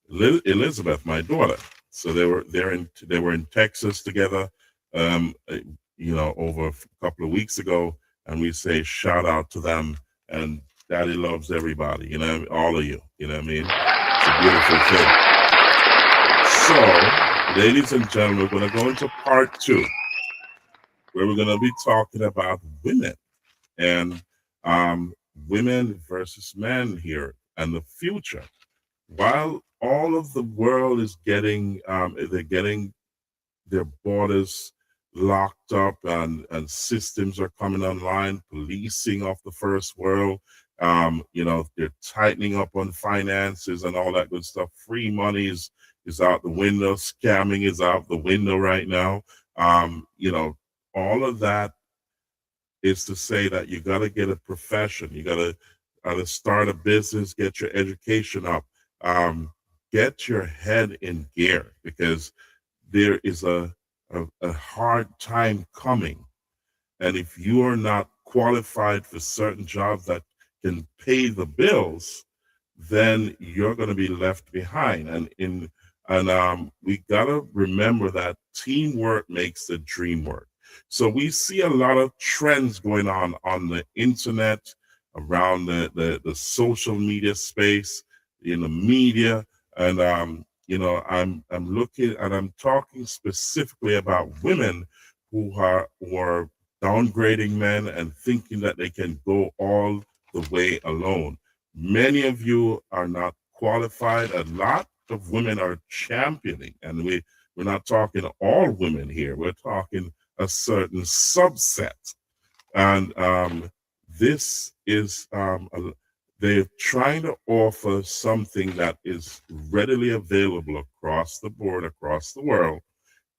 Elizabeth, my daughter. So they were in Texas together, over a couple of weeks ago, and we say shout out to them, and Daddy loves everybody, all of you, you know what I mean? It's a beautiful thing. So, ladies and gentlemen, we're going to go into part 2, where we're going to be talking about women and women versus men here and the future. While all of the world is getting, they're getting their borders locked up and systems are coming online, policing of the first world, they're tightening up on finances and all that good stuff. Free money is out the window. Scamming is out the window right now. All of that is to say that you got to get a profession. You got to start a business, get your education up, get your head in gear, because there is a hard time coming. And if you are not qualified for certain jobs that can pay the bills, then you're going to be left behind. And we got to remember that teamwork makes the dream work. So we see a lot of trends going on the internet, around the social media space, in the media, and I'm looking and I'm talking specifically about women who are downgrading men and thinking that they can go all the way alone. Many of you are not qualified. A lot of women are championing, and we're not talking all women here. We're talking a certain subset, and this is they're trying to offer something that is readily available across the board, across the world,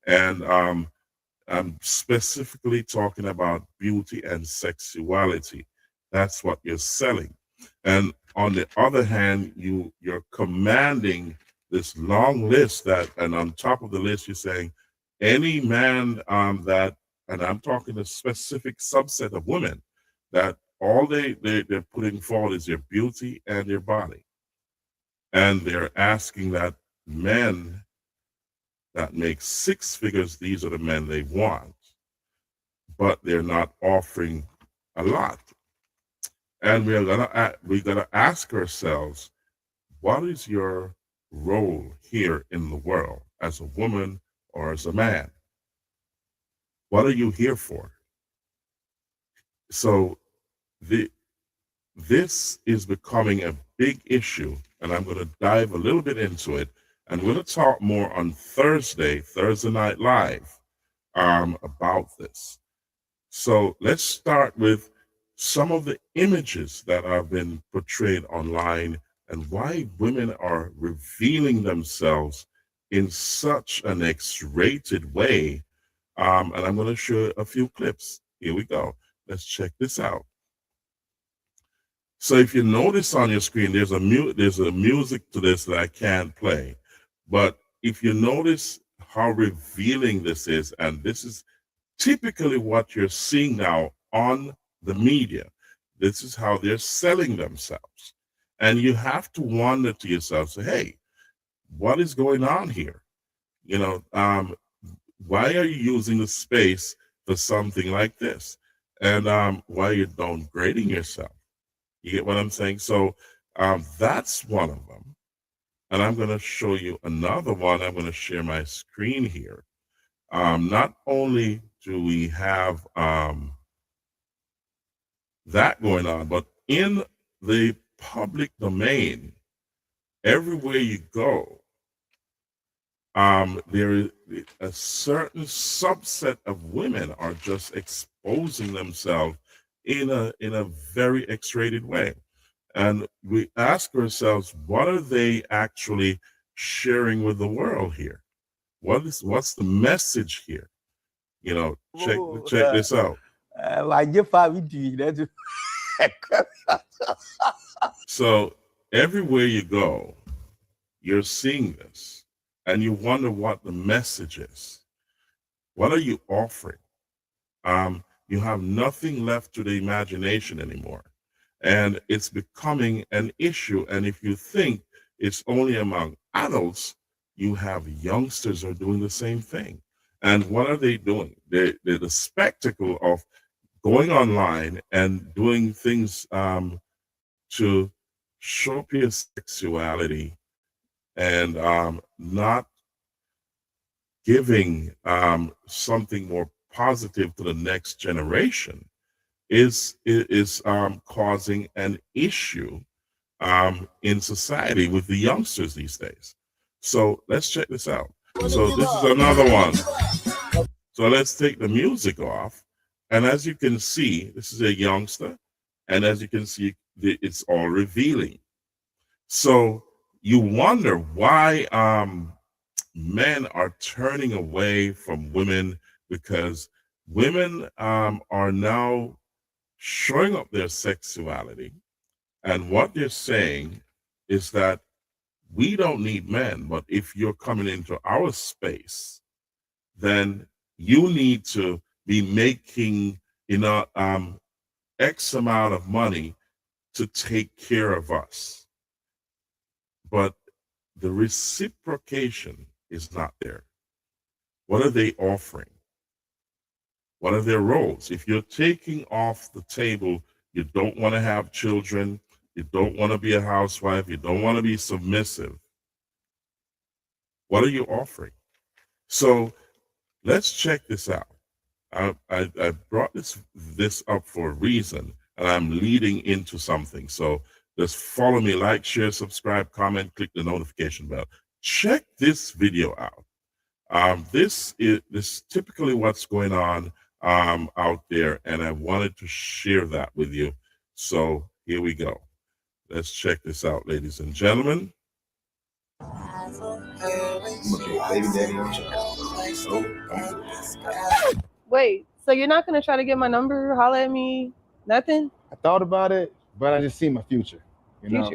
and I'm specifically talking about beauty and sexuality. That's what you're selling. And on the other hand, you're commanding this long list and on top of the list, you're saying any man that, and I'm talking a specific subset of women, that all they're putting forward is your beauty and your body. And they're asking that men that make 6 figures, these are the men they want, but they're not offering a lot. And we're gonna ask ourselves, what is your role here in the world as a woman or as a man? What are you here for? So this is becoming a big issue, and I'm going to dive a little bit into it. And we're going to talk more on Thursday Night Live, about this. So let's start with some of the images that have been portrayed online and why women are revealing themselves in such an X-rated way. And I'm going to show a few clips. Here we go. Let's check this out. So if you notice on your screen, there's a music to this that I can't play. But if you notice how revealing this is, and this is typically what you're seeing now on the media, this is how they're selling themselves. And you have to wonder to yourself, say, hey, what is going on here? Why are you using the space for something like this? And why are you downgrading yourself? You get what I'm saying? So that's one of them. And I'm going to show you another one. I'm going to share my screen here. Not only do we have that going on, but in the public domain, everywhere you go, there is a certain subset of women are just exposing themselves in a very X-rated way. And we ask ourselves, what are they actually sharing with the world here? What's the message here? You know, check this out. So everywhere you go, you're seeing this, and you wonder what the message is. What are you offering? You have nothing left to the imagination anymore. And it's becoming an issue. And if you think it's only among adults, you have youngsters are doing the same thing. And what are they doing? They're the spectacle of going online and doing things to show up your sexuality and not giving something more positive to the next generation is causing an issue in society with the youngsters these days. So let's check this out. So this is another one. So let's take the music off. And as you can see, this is a youngster. And as you can see, it's all revealing. So you wonder why men are turning away from women, because women are now showing up their sexuality. And what they're saying is that we don't need men, but if you're coming into our space, then you need to be making X amount of money to take care of us. But the reciprocation is not there. What are they offering? What are their roles? If you're taking off the table, you don't want to have children, you don't want to be a housewife, you don't want to be submissive, what are you offering? So let's check this out. I brought this up for a reason, and I'm leading into something. So just follow me, like, share, subscribe, comment, click the notification bell. Check this video out. This is typically what's going on out there, and I wanted to share that with you. So here we go. Let's check this out, ladies and gentlemen. Wait, so you're not gonna try to get my number, holler at me, nothing? I thought about it, but I just see my future. You know?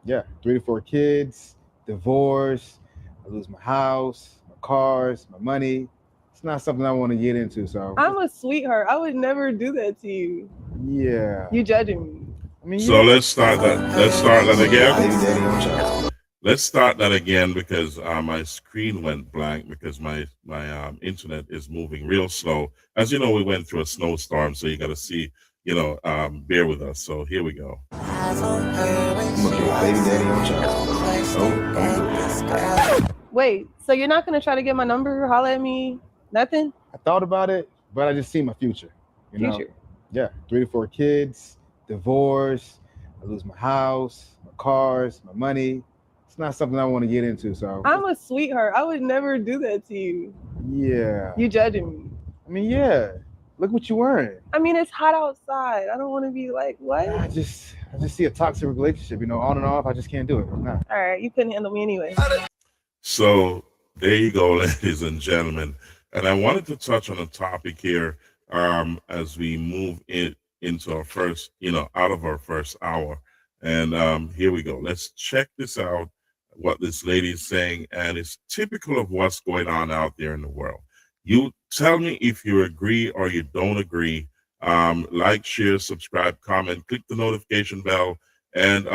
Yeah, 3 to 4 kids, divorce, I lose my house, my cars, my money. It's not something I want to get into. So I'm a sweetheart. I would never do that to you. Yeah. You judging me. I mean, so let's start that. Let's start that again. Let's start that again because my screen went blank because my internet is moving real slow. As you know, we went through a snowstorm, so you got to see, you know, bear with us. So here we go. Wait, so you're not gonna try to get my number, holler at me, nothing? I thought about it, but I just see my future. You know? Yeah, 3 to 4 kids, divorce, I lose my house, my cars, my money. It's not something I want to get into. So I'm a sweetheart. I would never do that to you. Yeah. You judging me. I mean, yeah. Look what you're wearing. I mean, it's hot outside. I don't want to be like, what? I just see a toxic relationship, you know, on and off. I just can't do it. Nah. All right, you couldn't handle me anyway. So there you go, ladies and gentlemen. And I wanted to touch on a topic here as we move into our first, you know, out of our first hour. And here we go. Let's check this out, what this lady is saying. And it's typical of what's going on out there in the world. You tell me if you agree or you don't agree. Like, share, subscribe, comment, click the notification bell, and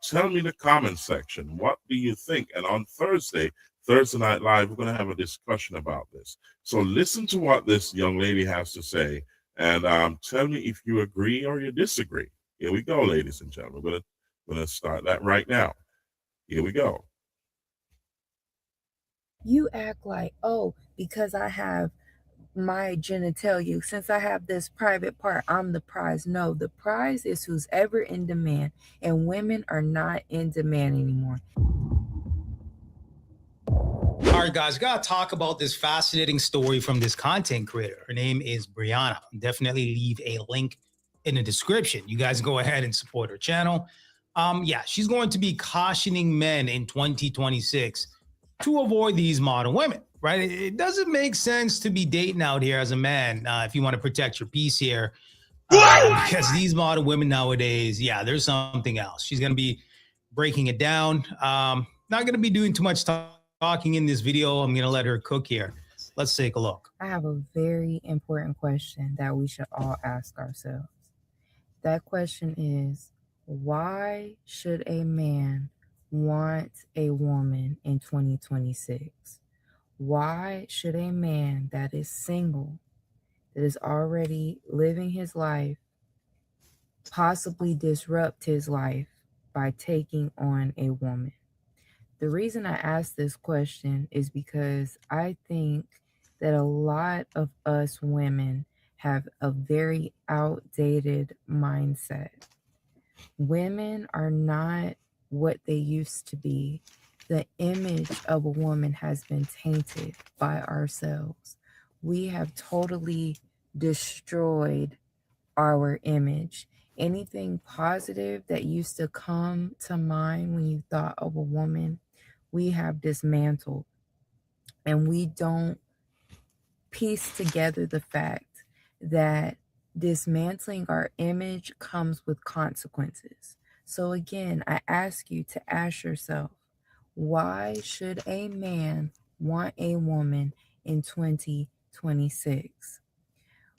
tell me in the comment section, what do you think? And on Thursday Night Live, we're going to have a discussion about this. So listen to what this young lady has to say, and tell me if you agree or you disagree. Here we go, ladies and gentlemen. We're going to start that right now. Here we go. You act like, oh, because I have my genitalia, since I have this private part, I'm the prize. No, the prize is who's ever in demand, and women are not in demand anymore. All right, guys, gotta talk about this fascinating story from this content creator. Her name is Brianna. Definitely leave a link in the description. You guys go ahead and support her channel. Yeah, she's going to be cautioning men in 2026 to avoid these modern women, right? It doesn't make sense to be dating out here as a man if you want to protect your peace here. Because these modern women nowadays, yeah, there's something else. She's going to be breaking it down. Not going to be doing too much talking in this video. I'm going to let her cook here. Let's take a look. I have a very important question that we should all ask ourselves. That question is, why should a man want a woman in 2026? Why should a man that is single, that is already living his life, possibly disrupt his life by taking on a woman? The reason I ask this question is because I think that a lot of us women have a very outdated mindset. Women are not what they used to be. The image of a woman has been tainted by ourselves. We have totally destroyed our image. Anything positive that used to come to mind when you thought of a woman, we have dismantled. And we don't piece together the fact that dismantling our image comes with consequences. So again, I ask you to ask yourself, why should a man want a woman in 2026?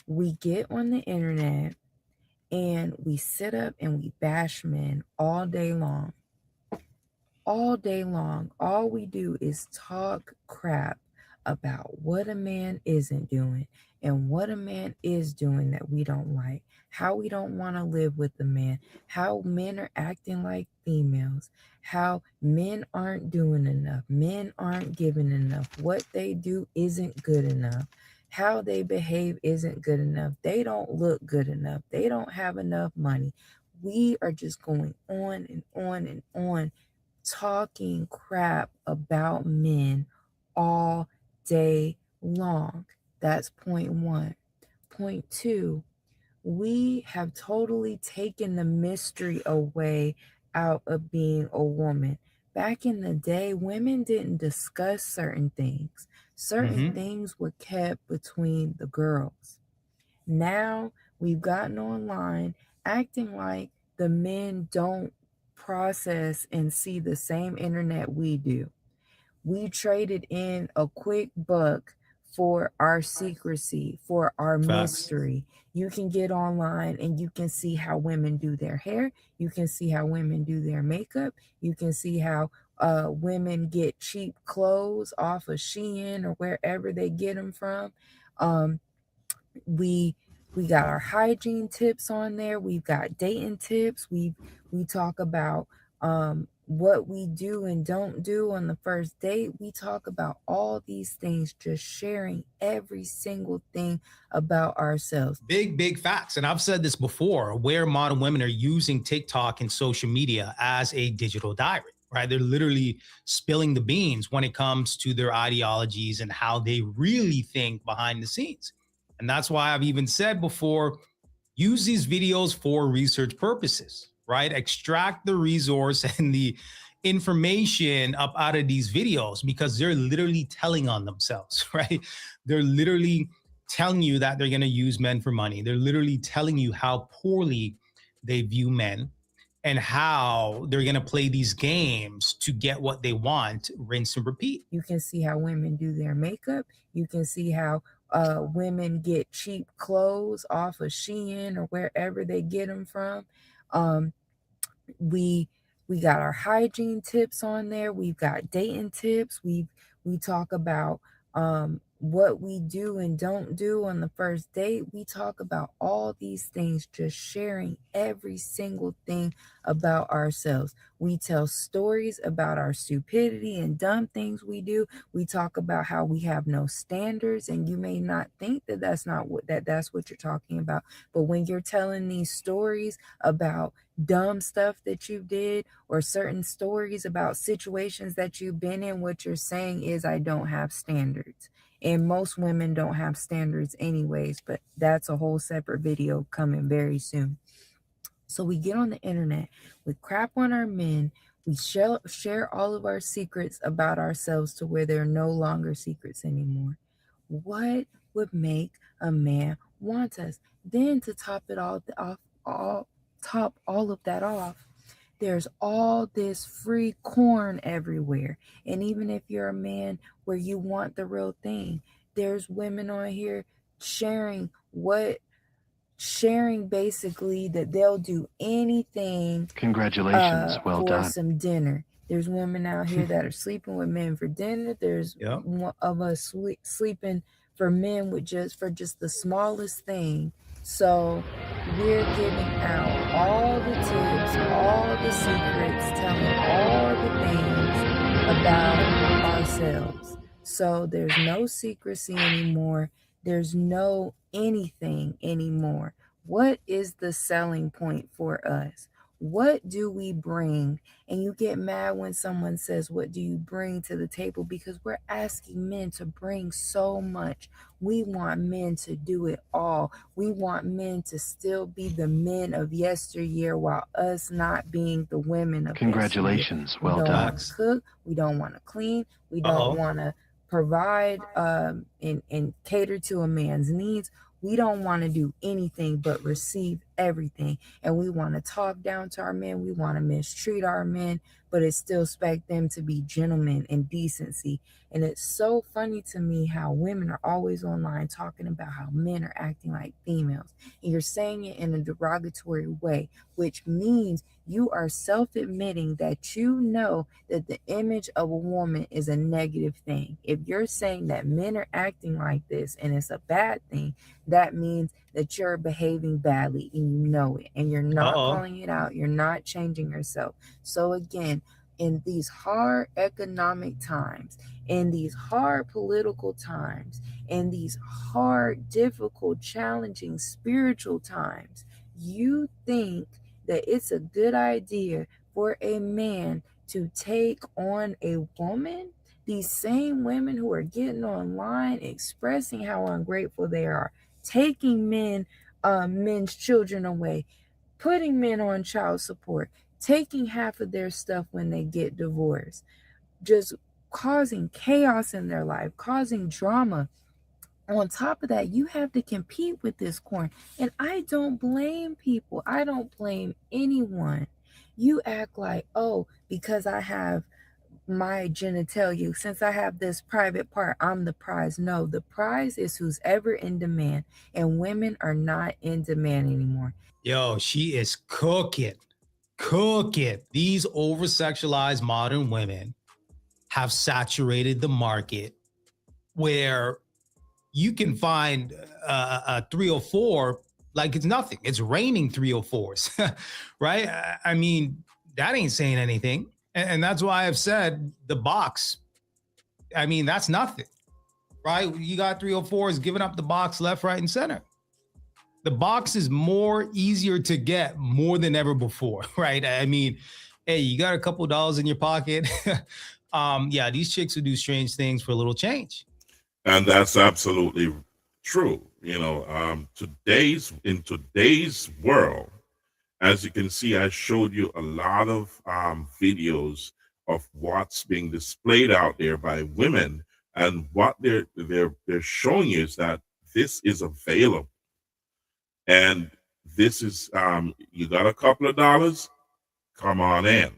We get on the internet and we sit up and we bash men all day long. All day long, all we do is talk crap about what a man isn't doing and what a man is doing that we don't like, how we don't want to live with the man, how men are acting like females, how men aren't doing enough, men aren't giving enough, what they do isn't good enough, how they behave isn't good enough, they don't look good enough, they don't have enough money. We are just going on and on and on, talking crap about men all day long. That's point one. Point two, we have totally taken the mystery away out of being a woman. Back in the day, women didn't discuss certain things. Certain things were kept between the girls. Now we've gotten online acting like the men don't process and see the same internet we do. We traded in a quick buck for our secrecy, for our mystery. You can get online and you can see how women do their hair. You can see how women do their makeup. You can see how women get cheap clothes off of Shein or wherever they get them from. We got our hygiene tips on there. We've got dating tips. We talk about what we do and don't do on the first date. We talk about all these things, just sharing every single thing about ourselves. Big facts. And I've said this before, where modern women are using TikTok and social media as a digital diary, right? They're literally spilling the beans when it comes to their ideologies and how they really think behind the scenes. And that's why I've even said before, use these videos for research purposes, right? Extract the resource and the information up out of these videos, because they're literally telling on themselves, right? They're literally telling you that they're going to use men for money. They're literally telling you how poorly they view men and how they're going to play these games to get what they want, rinse and repeat. You can see how women do their makeup. You can see how women get cheap clothes off of Shein or wherever they get them from. We got our hygiene tips on there. We've got dating tips. We talk about what we do and don't do on the first date. We talk about all these things, just sharing every single thing about ourselves. We tell stories about our stupidity and dumb things we do. We talk about how we have no standards, and you may not think that that's what you're talking about. But when you're telling these stories about dumb stuff that you did, or certain stories about situations that you've been in, what you're saying is, I don't have standards. And most women don't have standards anyways, but that's a whole separate video coming very soon. So we get on the internet, we crap on our men, we share all of our secrets about ourselves to where they're no longer secrets anymore. What would make a man want us? Then to top all of that off, there's all this free corn everywhere. And even if you're a man where you want the real thing, there's women on here sharing basically that they'll do anything. Congratulations, well for done. some dinner. There's women out here that are sleeping with men for dinner. There's one of us sleeping for men with just the smallest thing. So we're giving out all the tips, all the secrets, telling all the things about ourselves. So there's no secrecy anymore. There's no anything anymore. What is the selling point for us? What do we bring? And you get mad when someone says, what do you bring to the table? Because we're asking men to bring so much. We want men to do it all. We want men to still be the men of yesteryear while us not being the women of Congratulations, yesteryear. well We don't done. want to cook. We don't want to clean. We don't want to provide and cater to a man's needs. We don't want to do anything but receive everything. And we want to talk down to our men. We want to mistreat our men, but it still expect them to be gentlemen and decency. And it's so funny to me how women are always online talking about how men are acting like females. And you're saying it in a derogatory way, which means you are self-admitting that you know that the image of a woman is a negative thing. If you're saying that men are acting like this and it's a bad thing, that means that you're behaving badly and you know it, and you're not calling it out. You're not changing yourself. So again, in these hard economic times, in these hard political times, in these hard, difficult, challenging spiritual times, you think that it's a good idea for a man to take on a woman? These same women who are getting online expressing how ungrateful they are, taking men's children away, putting men on child support, taking half of their stuff when they get divorced, just causing chaos in their life, causing drama. On top of that, you have to compete with this corn. And I don't blame people. I don't blame anyone. You act like, oh, because I have my genitalia, since I have this private part, I'm the prize. No, the prize is who's ever in demand. And women are not in demand anymore. Yo, she is cooking. These over-sexualized modern women have saturated the market where you can find a 304 like it's nothing. It's raining 304s, right? I mean, that ain't saying anything. And that's why I've said the box, I mean, that's nothing, right? You got 304s giving up the box left, right, and center. The box is easier to get more than ever before, right? I mean, hey, you got a couple dollars in your pocket. Yeah, these chicks who do strange things for a little change. And that's absolutely true. You know, in today's world, as you can see, I showed you a lot of videos of what's being displayed out there by women, and what they're showing you is that this is available, and this is you got a couple of dollars, come on in.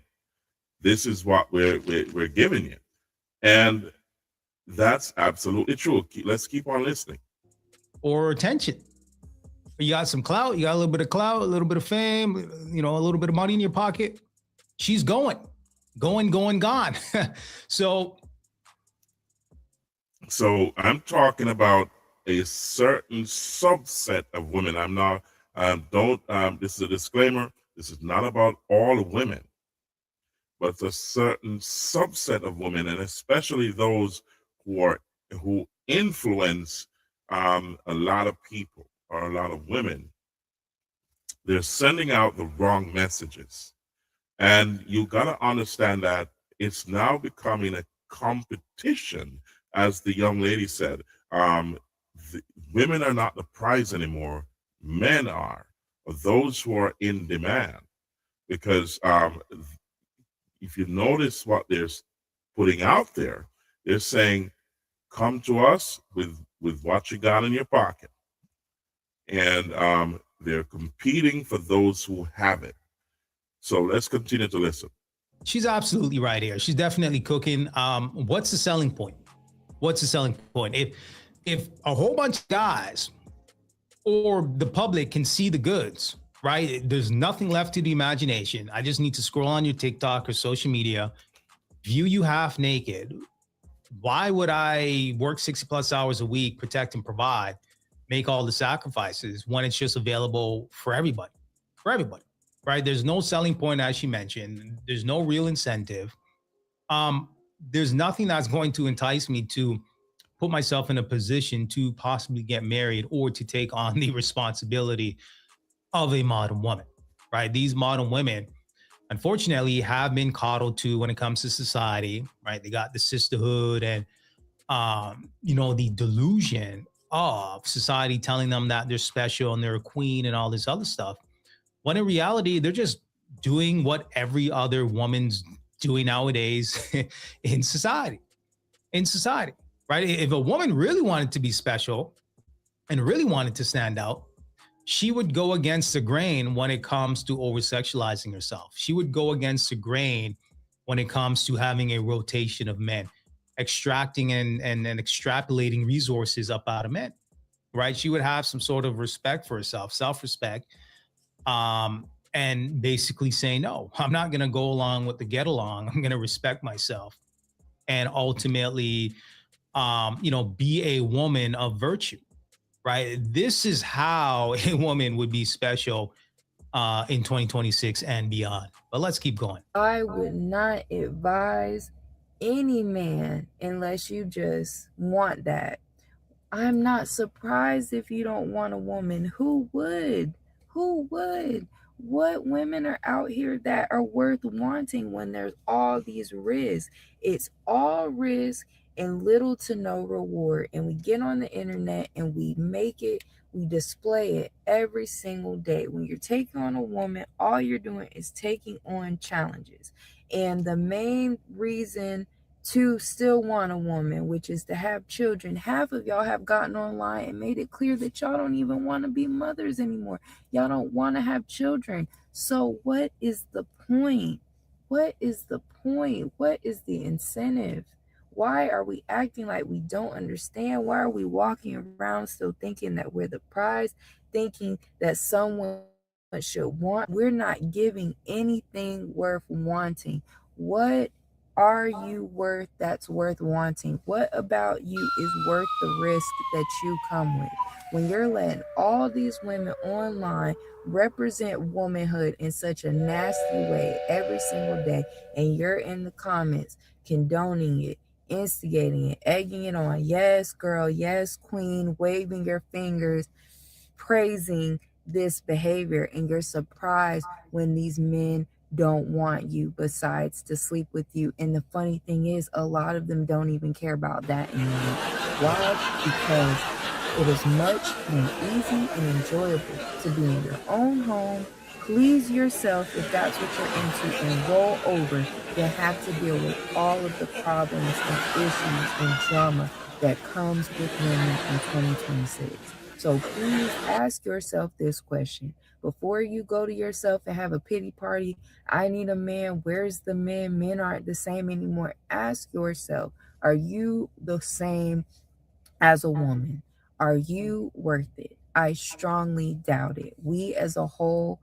This is what we're giving you, and that's absolutely true. Let's keep on listening. Or attention. You got some clout, you got a little bit of clout, a little bit of fame, you know, a little bit of money in your pocket. She's gone. So I'm talking about a certain subset of women. I'm not, this is a disclaimer. This is not about all women, but it's a certain subset of women, and especially those who influence a lot of people or a lot of women. They're sending out the wrong messages, and you got to understand that it's now becoming a competition as the young lady said, women are not the prize anymore. Men are, or those who are in demand. Because if you notice what they're putting out there, they're saying, come to us with what you got in your pocket. And they're competing for those who have it. So let's continue to listen. She's absolutely right here. She's definitely cooking. What's the selling point? What's the selling point? If a whole bunch of guys or the public can see the goods, right? There's nothing left to the imagination. I just need to scroll on your TikTok or social media, view you half naked. Why would I work 60 plus hours a week, protect and provide, make all the sacrifices when it's just available for everybody, right? There's no selling point, as she mentioned. There's no real incentive. There's nothing that's going to entice me to put myself in a position to possibly get married or to take on the responsibility of a modern woman, right? These modern women, unfortunately, have been coddled to when it comes to society, right? They got the sisterhood and, the delusion of society telling them that they're special and they're a queen and all this other stuff. When in reality, they're just doing what every other woman's doing nowadays in society, right? If a woman really wanted to be special and really wanted to stand out, she would go against the grain when it comes to over-sexualizing herself. She would go against the grain when it comes to having a rotation of men, extracting and extrapolating resources up out of men, right? She would have some sort of respect for herself, self-respect, and basically say, no, I'm not going to go along with the get along. I'm going to respect myself and ultimately, be a woman of virtue. Right. This is how a woman would be special in 2026 and beyond. But let's keep going. I would not advise any man unless you just want that. I'm not surprised if you don't want a woman. Who would? Who would? What women are out here that are worth wanting when there's all these risks? It's all risk and little to no reward. And we get on the internet and we make it, we display it every single day. When you're taking on a woman, all you're doing is taking on challenges. And the main reason to still want a woman, which is to have children, half of y'all have gotten online and made it clear that y'all don't even want to be mothers anymore. Y'all don't want to have children. So what is the point? What is the point? What is the incentive? Why are we acting like we don't understand? Why are we walking around still thinking that we're the prize, thinking that someone should want? We're not giving anything worth wanting. What are you worth that's worth wanting? What about you is worth the risk that you come with? When you're letting all these women online represent womanhood in such a nasty way every single day, and you're in the comments condoning it, instigating it, egging it on, yes girl, yes queen, waving your fingers, praising this behavior, and you're surprised when these men don't want you besides to sleep with you. And the funny thing is, a lot of them don't even care about that anymore. Why? Because it is much more easy and enjoyable to be in your own home, please yourself if that's what you're into, and roll over than have to deal with all of the problems and issues and drama that comes with women in 2026. So please ask yourself this question. Before you go to yourself and have a pity party, I need a man, where's the man? Men aren't the same anymore. Ask yourself, are you the same as a woman? Are you worth it? I strongly doubt it. We as a whole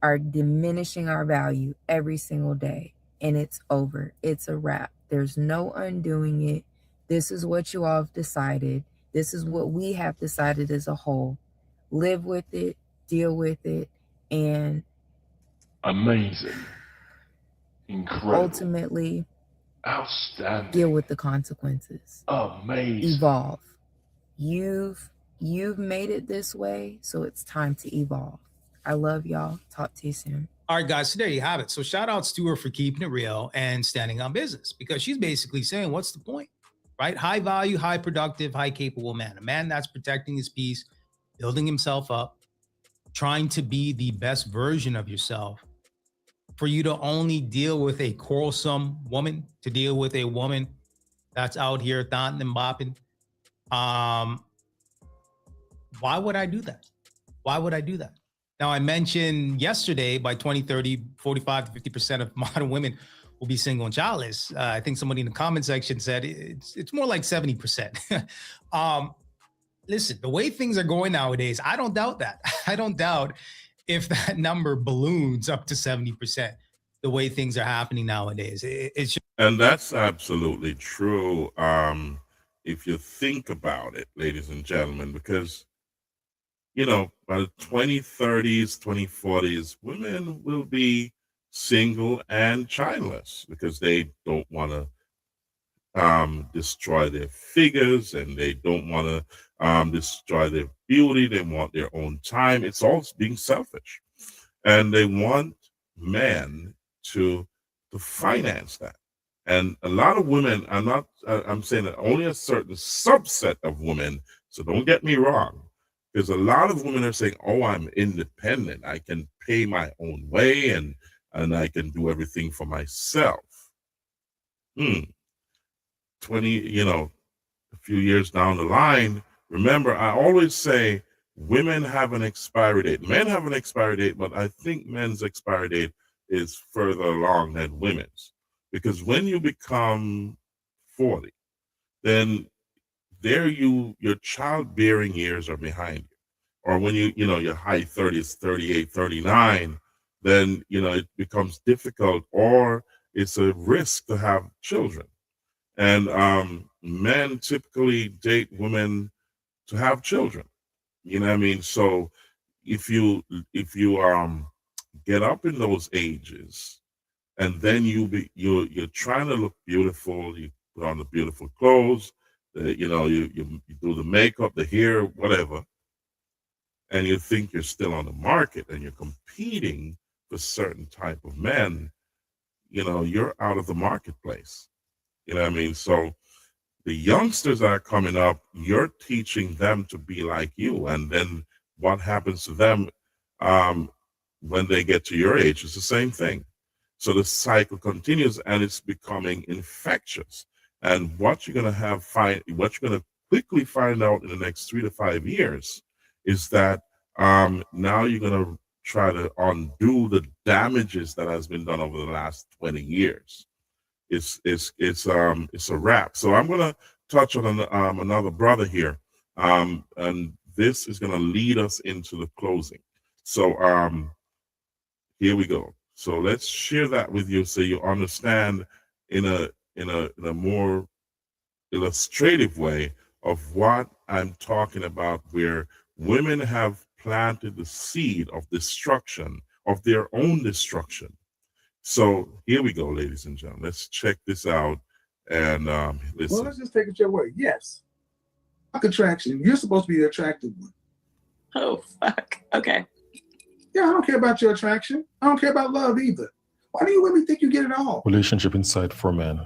are diminishing our value every single day, and it's over. It's a wrap. There's no undoing it. This is what you all have decided. This is what we have decided as a whole. Live with it, deal with it, and amazing, incredible, ultimately outstanding, deal with the consequences. Amazing. Evolve. You've made it this way, so it's time to evolve. I love y'all. Talk to you soon. All right, guys, so there you have it. So shout outs to her for keeping it real and standing on business, because she's basically saying, what's the point? right? High value, high productive, high capable man. A man that's protecting his peace, building himself up, trying to be the best version of yourself. For you to only deal with a quarrelsome woman, to deal with a woman that's out here thotting and bopping, why would I do that? Why would I do that? Now, I mentioned yesterday by 2030, 45 to 50% of modern women will be single and childless. I think somebody in the comment section said it's more like 70%. Listen, the way things are going nowadays, I don't doubt that. I don't doubt if that number balloons up to 70%, the way things are happening nowadays. It's just— And that's absolutely true. If you think about it, ladies and gentlemen, because, you know, by the 2030s, 2040s, women will be single and childless because they don't want to destroy their figures, and they don't want to destroy their beauty. They want their own time. It's all being selfish. And they want men to finance that. And a lot of women, I'm saying that only a certain subset of women, so don't get me wrong, because a lot of women are saying, oh, I'm independent. I can pay my own way, and I can do everything for myself. 20, you know, a few years down the line, remember, I always say women have an expiry date. Men have an expiry date, but I think men's expiry date is further along than women's. Because when you become 40, then your childbearing years are behind you. Or when your high 30s, 38, 39, then, it becomes difficult, or it's a risk to have children. And men typically date women to have children. You know what I mean? So if you get up in those ages, and then you're trying to look beautiful, you put on the beautiful clothes, you do the makeup, the hair, whatever, and you think you're still on the market and you're competing for certain type of men, you're out of the marketplace. You know what I mean? So the youngsters that are coming up, you're teaching them to be like you. And then what happens to them when they get to your age is the same thing. So the cycle continues, and it's becoming infectious. And what you're going to quickly find out in the next 3 to 5 years is that now you're going to try to undo the damages that has been done over the last 20 years. It's a wrap. So I'm going to touch on another brother here, and this is going to lead us into the closing. So here we go. So let's share that with you so you understand in a more illustrative way of what I'm talking about, where women have planted the seed of destruction, of their own destruction. So here we go, ladies and gentlemen. Let's check this out and listen. Well, let's just take it your way. Yes. Attraction. You're supposed to be the attractive one. Oh, fuck. Okay. Yeah, I don't care about your attraction. I don't care about love either. Why do you women think you get it all? Relationship insight for men.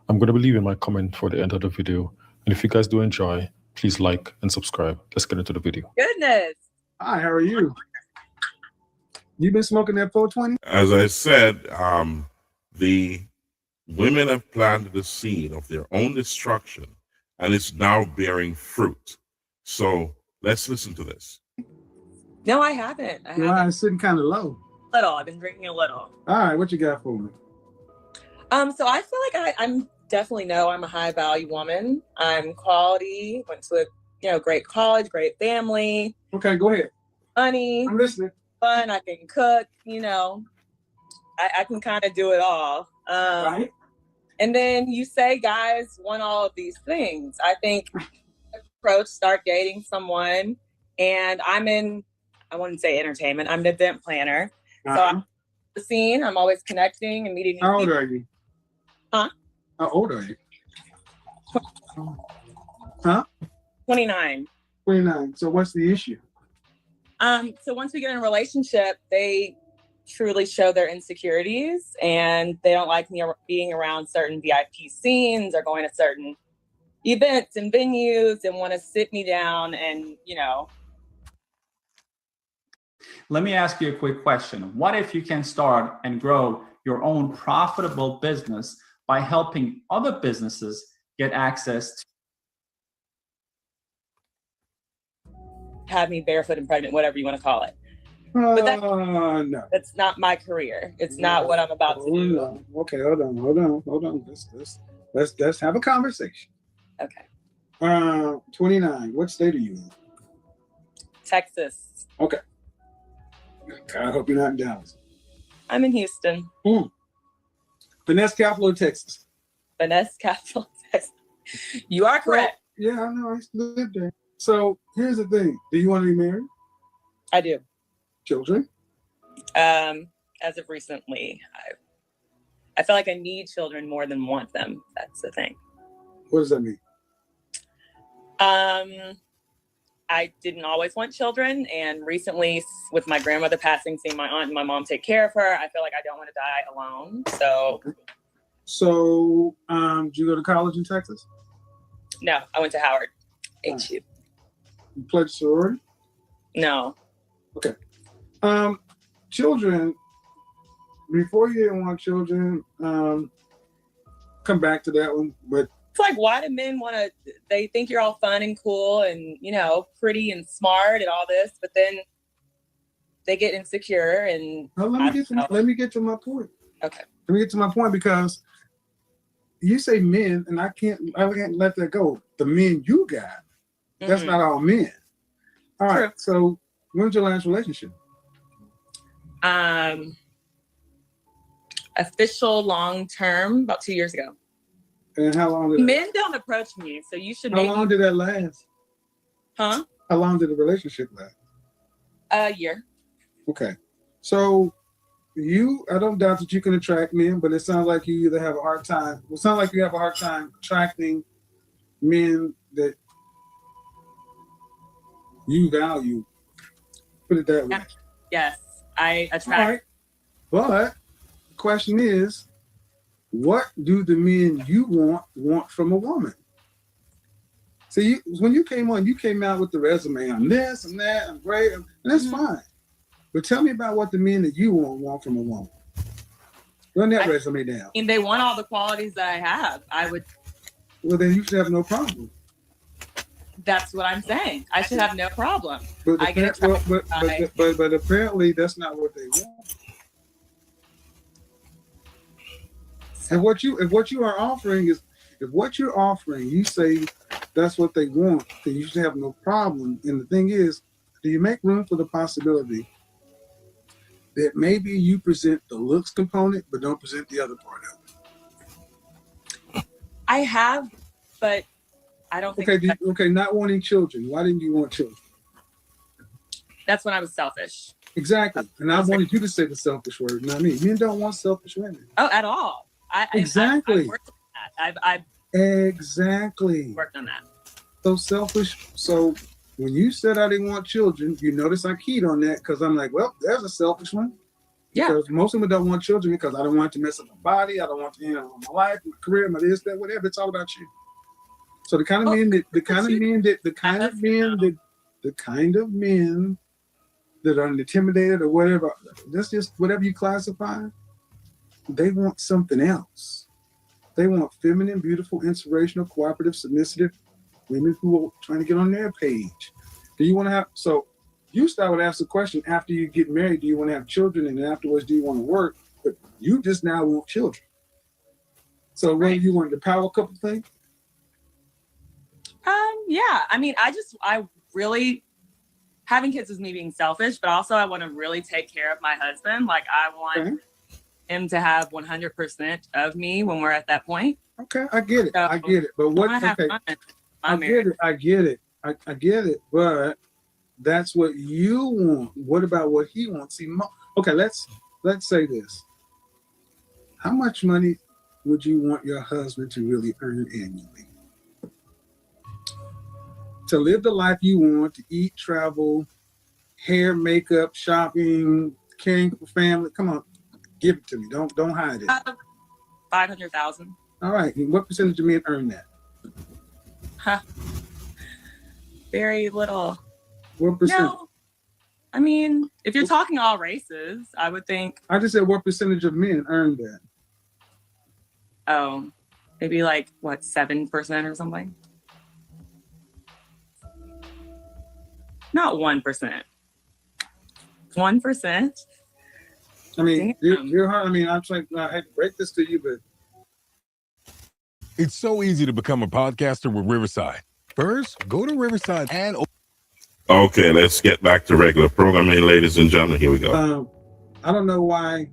I'm going to be leaving my comment for the end of the video. And if you guys do enjoy, please like and subscribe. Let's get into the video. Goodness. Hi, how are you? You been smoking that 420? As I said, the women have planted the seed of their own destruction, and it's now bearing fruit. So let's listen to this. No, I haven't. Your eyes sitting kind of low. Little. I've been drinking a little. All right, what you got for me? So I feel like I'm definitely I'm a high value woman. I'm quality. Went to a great college, great family. Okay, go ahead. Money. I'm listening. Fun. I can cook. I can kind of do it all. Right. And then you say guys want all of these things. I think start dating someone, and I wouldn't say entertainment. I'm an event planner. So I'm the scene. I'm always connecting and meeting new How old people. are you? Huh? How old are you? Huh? 29. 29. So what's the issue? So once we get in a relationship, they truly show their insecurities, and they don't like me being around certain VIP scenes or going to certain events and venues and want to sit me down and, you know. Let me ask you a quick question. What if you can start and grow your own profitable business by helping other businesses get access to? Have me barefoot and pregnant, whatever you want to call it. But No. That's not my career. It's not what I'm about to do. No. Okay, hold on. Let's have a conversation. Okay. 29. What state are you in? Texas. Okay. I hope you're not in Dallas. I'm in Houston. Finesse capital of Texas. Finesse capital of Texas. You are correct. Well, yeah, I know. I used to live there. So here's the thing. Do you want to be married? I do. Children? As of recently, I feel like I need children more than want them. That's the thing. What does that mean? I didn't always want children, and recently, with my grandmother passing, seeing my aunt and my mom take care of her, I feel like I don't want to die alone. So, did you go to college in Texas? No, I went to Howard, HU. You pledged sorority? No. Okay. Children, before you didn't want children, come back to that one, but it's like, why do men want to, they think you're all fun and cool and, you know, pretty and smart and all this, but then they get insecure and... No, let me get to my point. Okay. Let me get to my point, because you say men, and I can't let that go. The men you got, that's not all men. All right, so when's your last relationship? Official long-term, about 2 years ago. And how long did men don't approach me, so you should. How long did that last? Huh? How long did the relationship last? A year. Okay, so I don't doubt that you can attract men, but it sounds like you either have a hard time. It sounds like you have a hard time attracting men that you value. Put it that way. Yes, I attract. All right. But the question is, what do the men you want from a woman? See, when you came on, you came out with the resume on this and that, and great, and that's fine. But tell me about what the men that you want from a woman. Run that resume down. And they want all the qualities that I have. I would. Well, then you should have no problem. That's what I'm saying. I should have no problem. But apparently that's not what they want. And if what you are offering, you say that's what they want, then you should have no problem. And the thing is, do you make room for the possibility that maybe you present the looks component, but don't present the other part of it? I have, but I don't think. Okay, not wanting children. Why didn't you want children? That's when I was selfish. Exactly. And I wanted you to say the selfish word, not me. Men don't want selfish women. Oh, at all. Exactly. I've worked on that. I've exactly worked on that. So selfish. So when you said I didn't want children, you notice I keyed on that because I'm like, well, there's a selfish one. Yeah. Because most women don't want children because I don't want to mess up my body. I don't want to, my life, my career, my this, that, whatever. It's all about you. So the kind of men that are intimidated or whatever, that's just whatever you classify. They want something else. They want feminine, beautiful, inspirational, cooperative, submissive women who are trying to get on their page. Do you want to have, so you start with ask the question after you get married, do you want to have children? And then afterwards, do you want to work? But you just now want children. So when you want the power couple thing? Yeah. I mean, I really, having kids is me being selfish, but also I want to really take care of my husband. Like I want him to have 100% of me when we're at that point. Okay, I get it. I get it. But what? Okay, I get it. But that's what you want. What about what he wants? See, okay, let's say this. How much money would you want your husband to really earn annually? To live the life you want, to eat, travel, hair, makeup, shopping, caring for family. Come on, give it to me. Don't hide it. 500,000. All right. And what percentage of men earn that? Huh. Very little. What percent? No. I mean, if you're talking all races, I would think. I just said what percentage of men earn that? Oh, maybe like what, 7% or something? Not 1%. 1%. I mean, you're hard. I mean, I'm trying. I hate to break this to you, but it's so easy to become a podcaster with Riverside. First, go to Riverside and. Okay, let's get back to regular programming, ladies and gentlemen. Here we go. I don't know why.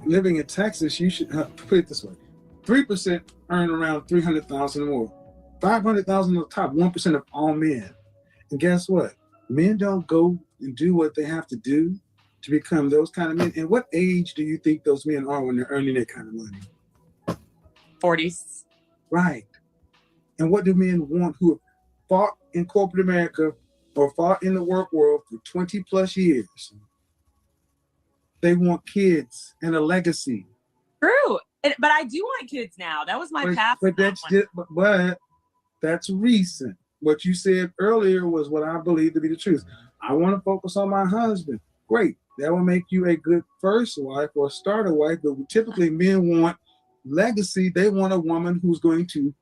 Living in Texas, you should put it this way: 3% earn around 300,000 or more. 500,000 on the top. 1% of all men. And guess what? Men don't go and do what they have to do to become those kind of men. And what age do you think those men are when they're earning that kind of money? 40s. Right. And what do men want who have fought in corporate America or fought in the work world for 20 plus years? They want kids and a legacy. True. But I do want kids now. That was my path. But that's recent. What you said earlier was what I believe to be the truth. I want to focus on my husband. Great. That will make you a good first wife or starter wife. But typically men want legacy. They want a woman who's going to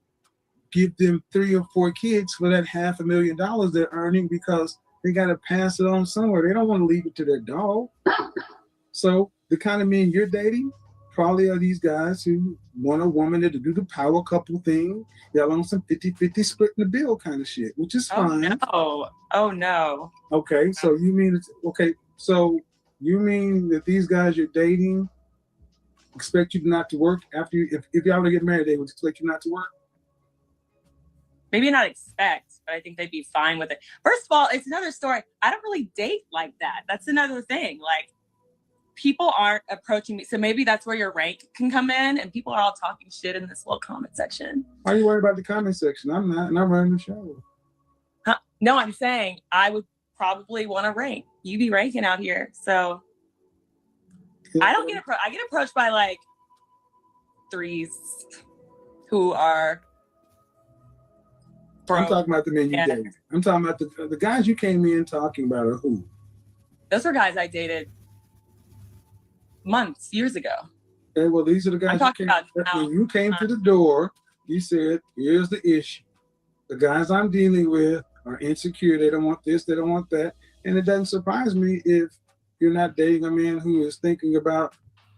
give them 3 or 4 kids for that $500,000 they're earning, because they got to pass it on somewhere. They don't want to leave it to their dog. So the kind of men you're dating probably are these guys who want a woman to do the power couple thing. Y'all on some 50-50 splitting the bill kind of shit, which is fine. Oh no. Okay, so you mean so you mean that these guys you're dating expect you not to work after you, if y'all were to get married, they would expect you not to work? Maybe not expect, but I think they'd be fine with it. First of all, it's another story. I don't really date like that. That's another thing. Like, people aren't approaching me. So maybe that's where your rank can come in, and people are all talking shit in this little comment section. Why are you worried about the comment section? I'm not, and I'm running the show. Huh? No, I'm saying I would probably want to rank. You be ranking out here. So I don't get approached. I get approached by like 3s who are. I'm talking about the men you dated. I'm talking about the guys you came in talking about are who? Those were guys I dated years ago. Okay, well, these are the guys I'm talking about when you came to the door, you said, here's the issue. The guys I'm dealing with are insecure. They don't want this, they don't want that. And it doesn't surprise me if you're not dating a man who is thinking about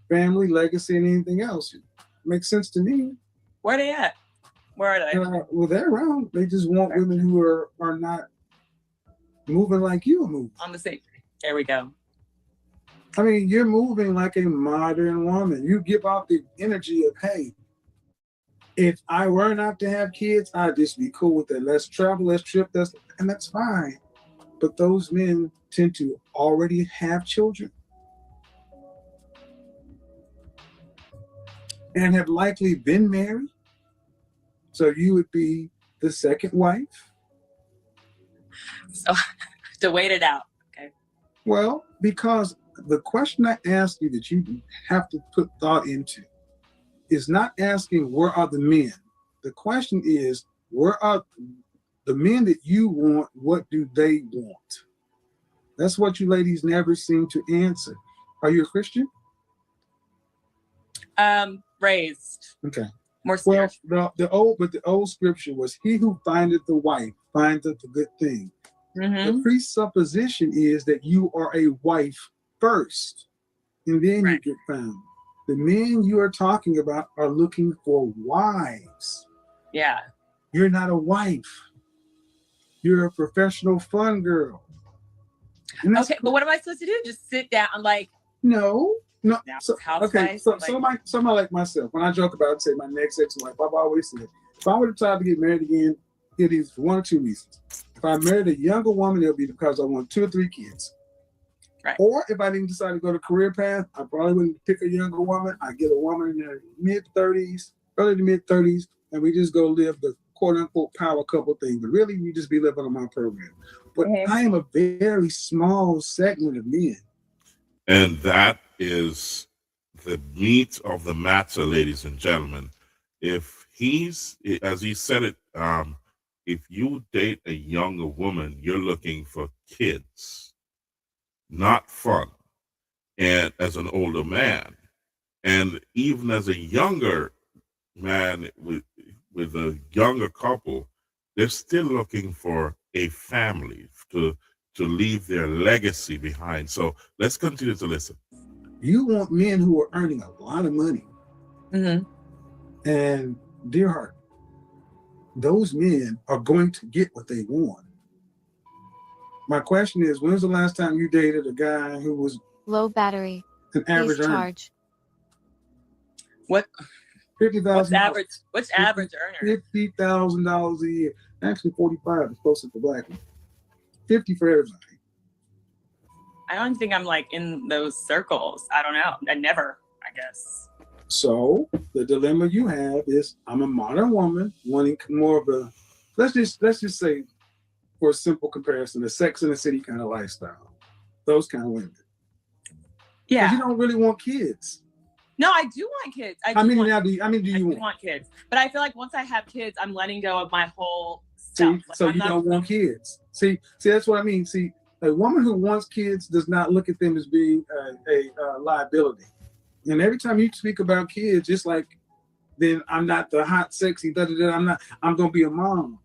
family, legacy, and anything else. It makes sense to me. Where are they at? Where are they? Well, they're around. They just want women who are not moving like you are moving. On the same. There we go. I mean, you're moving like a modern woman. You give off the energy of, hey, if I were not to have kids, I'd just be cool with that. Let's travel, let's trip, and that's fine. But those men tend to already have children and have likely been married. So you would be the second wife. So to wait it out. Okay. Well, because the question I ask you that you have to put thought into is not asking where are the men. The question is, where are the men that you want? What do they want? That's what you ladies never seem to answer. Are you a Christian? Raised. Okay. More spiritual. Well, the old scripture was, he who findeth the wife findeth a good thing. Mm-hmm. The presupposition is that you are a wife first, and then you get found. The men you are talking about are looking for wives. Yeah. You're not a wife. You're a professional fun girl. Okay, but what am I supposed to do? Just sit down and like? No. So, okay, so somebody like myself, when I joke about, say, my next ex-wife, I've always said, if I were to try to get married again, it is for 1 or 2 reasons. If I married a younger woman, it'll be because I want 2 or 3 kids. Right. Or if I didn't decide to go the career path, I probably wouldn't pick a younger woman. I get a woman in their mid-30s, early to mid-30s, and we just go live the quote-unquote power couple thing. But really, we just be living on my program. But I am a very small segment of men. And that is the meat of the matter, ladies and gentlemen. If as he said it, if you date a younger woman, you're looking for kids, not fun. And as an older man, and even as a younger man with a younger couple, they're still looking for a family to leave their legacy behind. So let's continue to listen. You want men who are earning a lot of money. Mm-hmm. And dear heart, those men are going to get what they want. My question is, when's the last time you dated a guy who was low battery? An average Please earner? charge. What? $50,000. What's average earner? $50,000 a year. Actually, 45 is closer to black. 50 for everybody. I don't think I'm like in those circles. I don't know. I never, I guess. So the dilemma you have is, I'm a modern woman wanting more of a, let's just say, for a simple comparison, a Sex in the City kind of lifestyle. Those kind of women. Yeah. You don't really want kids. No, I do want kids. How many do you want kids? But I feel like once I have kids, I'm letting go of my whole self. Like, so you don't want kids. See, that's what I mean. See, a woman who wants kids does not look at them as being a liability. And every time you speak about kids, it's like, then I'm not the hot, sexy, I'm going to be a mom.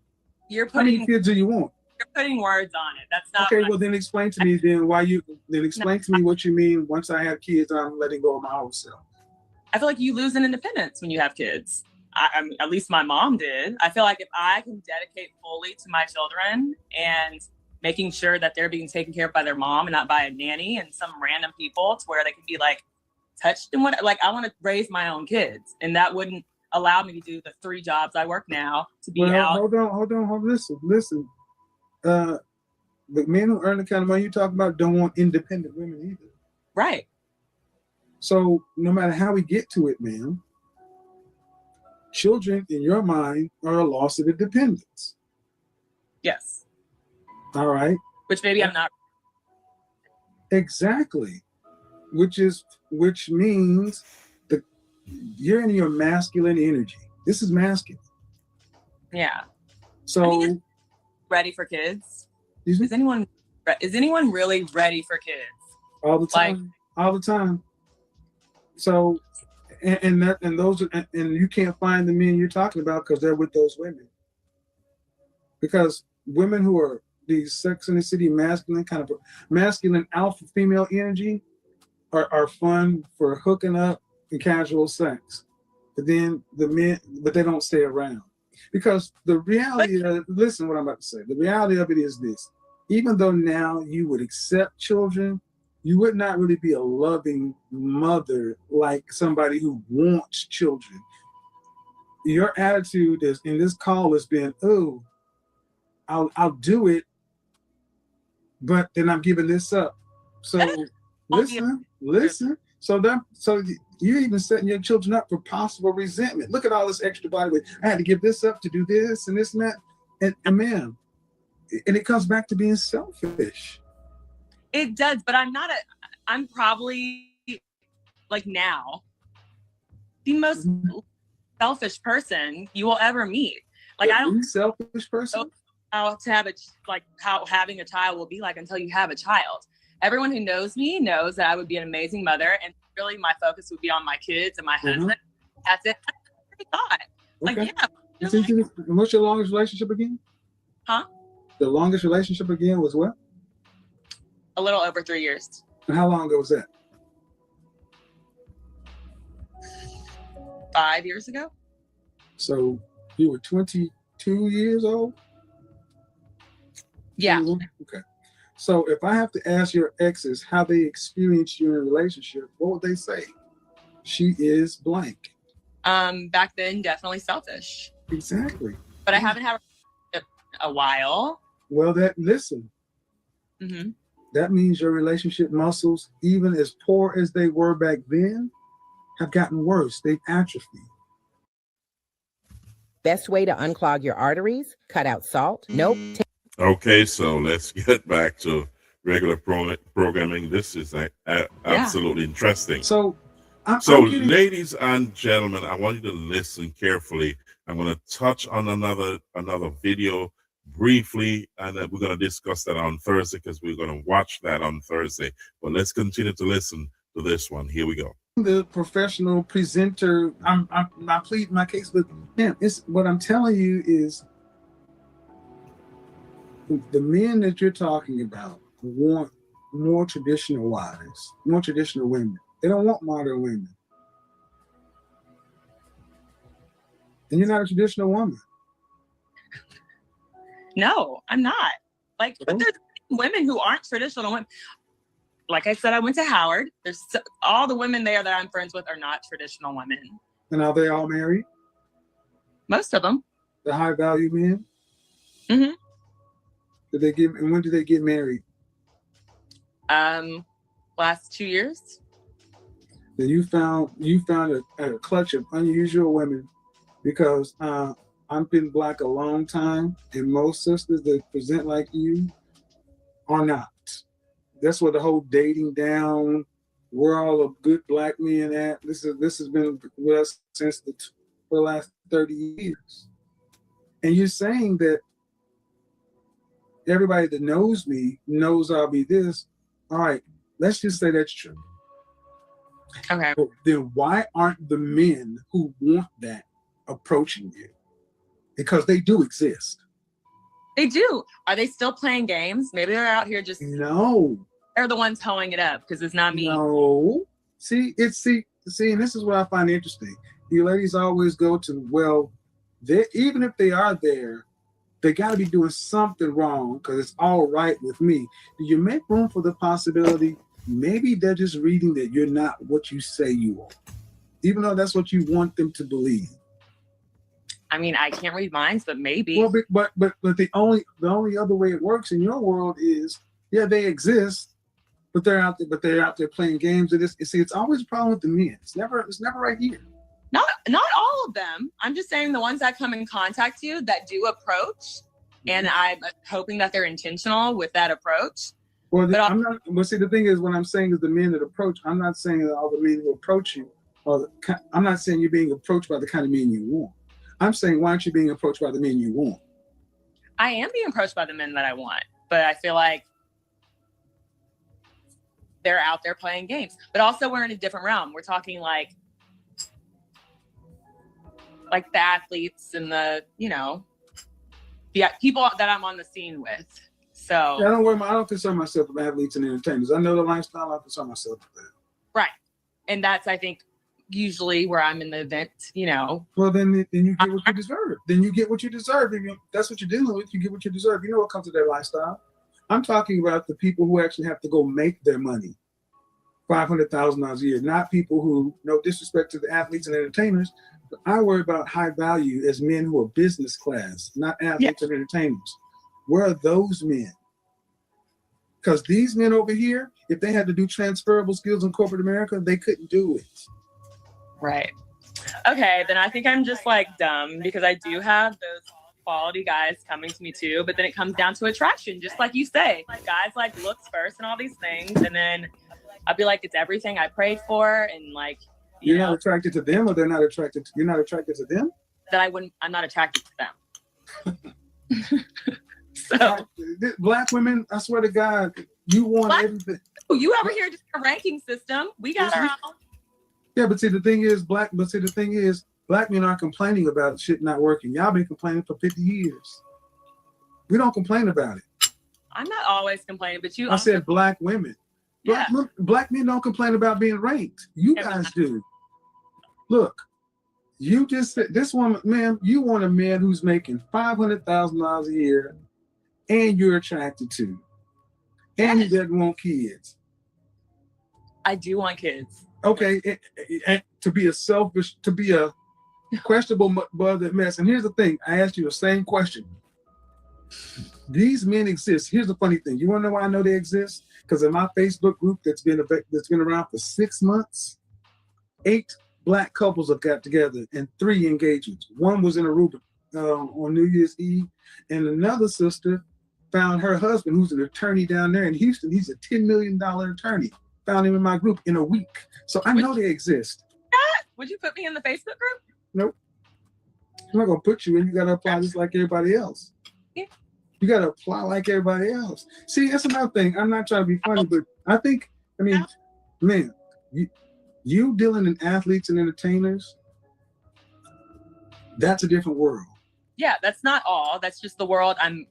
How many kids do you want? You're putting words on it. That's not okay. Well, then explain to me explain to me what you mean. Once I have kids, I'm letting go of my own self. I feel like you lose an independence when you have kids. I mean, at least my mom did. I feel like if I can dedicate fully to my children and making sure that they're being taken care of by their mom and not by a nanny and some random people, to where they can be like touched and what, like I want to raise my own kids, and that wouldn't allow me to do the 3 jobs I work now to be out. Hold on. Listen. The men who earn the kind of money you talk about don't want independent women either. Right. So no matter how we get to it, ma'am, children in your mind are a loss of independence. Yes. All right. Which maybe I'm not. Exactly. Which means you're in your masculine energy. This is masculine. Yeah. So ready for kids? Is anyone really ready for kids? All the time. All the time. So, and you can't find the men you're talking about because they're with those women. Because women who are these Sex in the City masculine alpha female energy are fun for hooking up and casual sex. But then they don't stay around. Because the reality listen what I'm about to say. The reality of it is this. Even though now you would accept children, you would not really be a loving mother like somebody who wants children. Your attitude in this call has been, oh, I'll do it, but then I'm giving this up. So listen. So you're even setting your children up for possible resentment. Look at all this extra body weight. I had to give this up to do this and this and that. And ma'am, and it comes back to being selfish. It does, but I'm probably like now the most selfish person you will ever meet. Like I don't selfish person. Know how to have how having a child will be like until you have a child. Everyone who knows me knows that I would be an amazing mother, and really my focus would be on my kids and my husband. That's it. That's what I thought. Like, yeah. What's your longest relationship again? Huh? The longest relationship again was what? A little over 3 years. And how long ago was that? 5 years ago. So you were 22 years old? Yeah. Okay. So if I have to ask your exes how they experienced you in a relationship, what would they say? She is blank. Back then, definitely selfish. Exactly. But I haven't had a while. Well, listen. Mm-hmm. That means your relationship muscles, even as poor as they were back then, have gotten worse. They've atrophied. Best way to unclog your arteries, cut out salt. Nope. Okay, so let's get back to regular programming. This is absolutely interesting. So, ladies and gentlemen, I want you to listen carefully I'm going to touch on another video briefly, and we're going to discuss that on Thursday because we're going to watch that on Thursday. But let's continue to listen to this one. Here we go. The professional presenter, I'm pleading my case, but man, it's what I'm telling you is the men that you're talking about want more traditional wives, more traditional women. They don't want modern women. And you're not a traditional woman. No, I'm not. Like, but there's women who aren't traditional women. Like I said, I went to Howard. All the women there that I'm friends with are not traditional women. And are they all married? Most of them. The high value men? Mm-hmm. And when did they get married? Last 2 years. Then you found a clutch of unusual women, because I've been Black a long time, and most sisters that present like you are not. That's what the whole dating down, where all the good Black men at. This has been with us since for the last 30 years. And you're saying that everybody that knows me knows I'll be this. All right, let's just say that's true. Okay. But then why aren't the men who want that approaching you? Because they do exist. They do. Are they still playing games? Maybe they're out here just. No. They're the ones hoeing it up because it's not me. No. See, and this is what I find interesting. You ladies always go to, well, even if they are there, they got to be doing something wrong because it's all right with me. Do you make room for the possibility maybe they're just reading that you're not what you say you are, even though that's what you want them to believe? I mean, I can't read minds, but maybe. Well, but the only other way it works in your world is, yeah, they exist, but they're out there playing games. It's always a problem with the men. It's never right here. Not all of them. I'm just saying the ones that come in contact you that do approach, and I'm hoping that they're intentional with that approach. Well, I'm not. Well, see, the thing is, what I'm saying is the men that approach. I'm not saying that all the men who approach you, I'm not saying you're being approached by the kind of men you want. I'm saying, why aren't you being approached by the men you want? I am being approached by the men that I want, but I feel like they're out there playing games. But also, we're in a different realm. We're talking like the athletes and the people that I'm on the scene with. So yeah, I don't concern myself with athletes and entertainers. I know the lifestyle. I concern myself with that. Right, and that's, I think, usually where I'm in the event. Well, then you get what you deserve. Then you get what you deserve. If that's what you're dealing with, you get what you deserve. You know what comes with their lifestyle. I'm talking about the people who actually have to go make their money, $500,000 a year. Not people who, no disrespect to the athletes and entertainers, but I worry about high value as men who are business class, not athletes and entertainers. Where are those men? Because these men over here, if they had to do transferable skills in corporate America, they couldn't do it. Right. Okay, then I think I'm just dumb, because I do have those quality guys coming to me too, but then it comes down to attraction, just like you say. Guys like looks first and all these things, and then I'll be like, it's everything I prayed for, and you're not attracted to them, or they're not attracted. You're not attracted to them. I'm not attracted to them. So Black women, I swear to God, you want everything. You ever hear just a ranking system? We got our own. Yeah, but see, the thing is, black men aren't complaining about shit not working. Y'all been complaining for 50 years. We don't complain about it. I'm not always complaining, but I said black women. Black men don't complain about being ranked. You guys do. Look, you just said, this woman, ma'am, you want a man who's making $500,000 a year, and you're attracted to, and he doesn't want kids. I do want kids. Okay, and to be a questionable mother mess. And here's the thing: I asked you the same question. These men exist. Here's the funny thing: you want to know why I know they exist? Because in my Facebook group that's been around for 6 months, 8 Black couples have got together and 3 engagements. One was in Aruba on New Year's Eve, and another sister found her husband, who's an attorney down there in Houston. He's a $10 million attorney. Found him in my group in a week. So I know they exist. Would you put me in the Facebook group? Nope. I'm not gonna put you in. You gotta apply just like everybody else. Yeah. You gotta apply like everybody else. See, that's another thing. I'm not trying to be funny, but I mean, man, you dealing in athletes and entertainers, that's a different world. Yeah, that's not all. That's just the world I'm.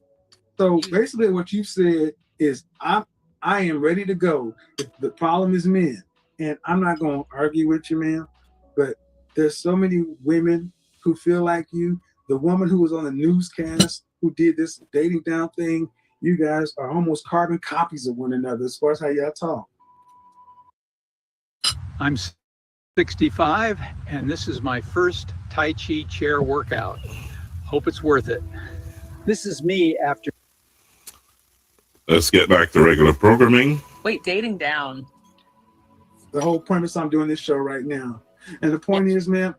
So basically, what you said is, I am ready to go. The problem is men, and I'm not gonna argue with you, man. But there's so many women who feel like you. The woman who was on the newscast who did this dating down thing. You guys are almost carbon copies of one another as far as how y'all talk. I'm 65, and this is my first Tai Chi chair workout. Hope it's worth it. This is me after. Let's get back to regular programming. Wait, dating down. The whole premise I'm doing this show right now. And the point is, man,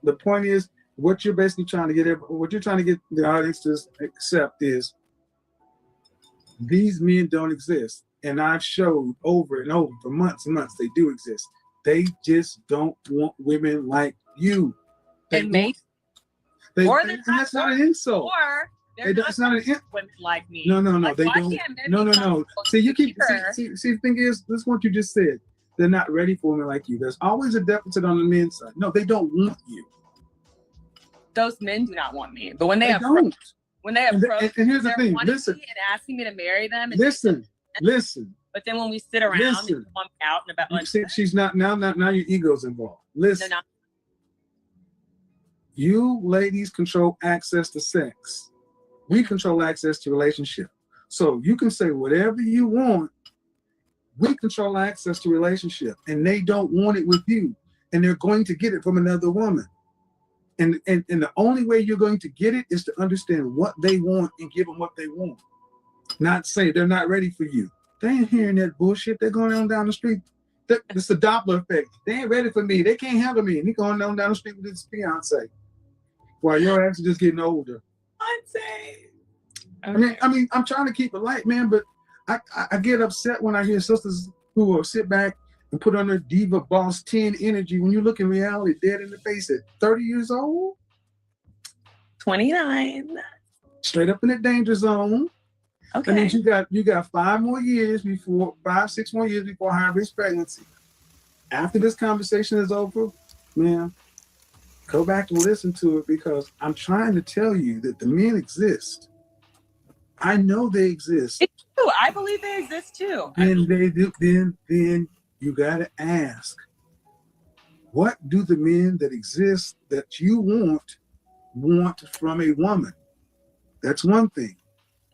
what you're basically trying to get the audience to accept is these men don't exist. And I've showed over and over for months and months they do exist. They just don't want women like you. And maybe. That's not an insult. Or It's not an women like me. No. Like, They don't. No. See, you keep. See, the thing is, this is what you just said. They're not ready for women like you. There's always a deficit on the men's side. No, they don't want you. Those men do not want me. But when they don't. When they approach, and here's the thing. Listen. Me and asking me to marry them. And Listen. But then when we sit around and come out and about lunch, she's not now. Now your ego's involved. Listen. You ladies control access to sex. We control access to relationship. So you can say whatever you want. We control access to relationship, and they don't want it with you, and they're going to get it from another woman. And the only way you're going to get it is to understand what they want and give them what they want. Not say they're not ready for you. They ain't hearing that bullshit. They're going on down the street. It's the Doppler effect. They ain't ready for me. They can't handle me. And he's going on down the street with his fiance while your ass is just getting older. I mean, I'm trying to keep it light, man, but I get upset when I hear sisters who will sit back and put on their diva boss 10 energy when you look in reality dead in the face at 30 years old. 29. Straight up in the danger zone. Okay. That means you got 5 more years before 6 more years before high-risk pregnancy. After this conversation is over, man, go back and listen to it because I'm trying to tell you that the men exist. I know they exist. It's true. I believe they exist too. And they do. Then you gotta ask, what do the men that exist that you want from a woman? That's one thing.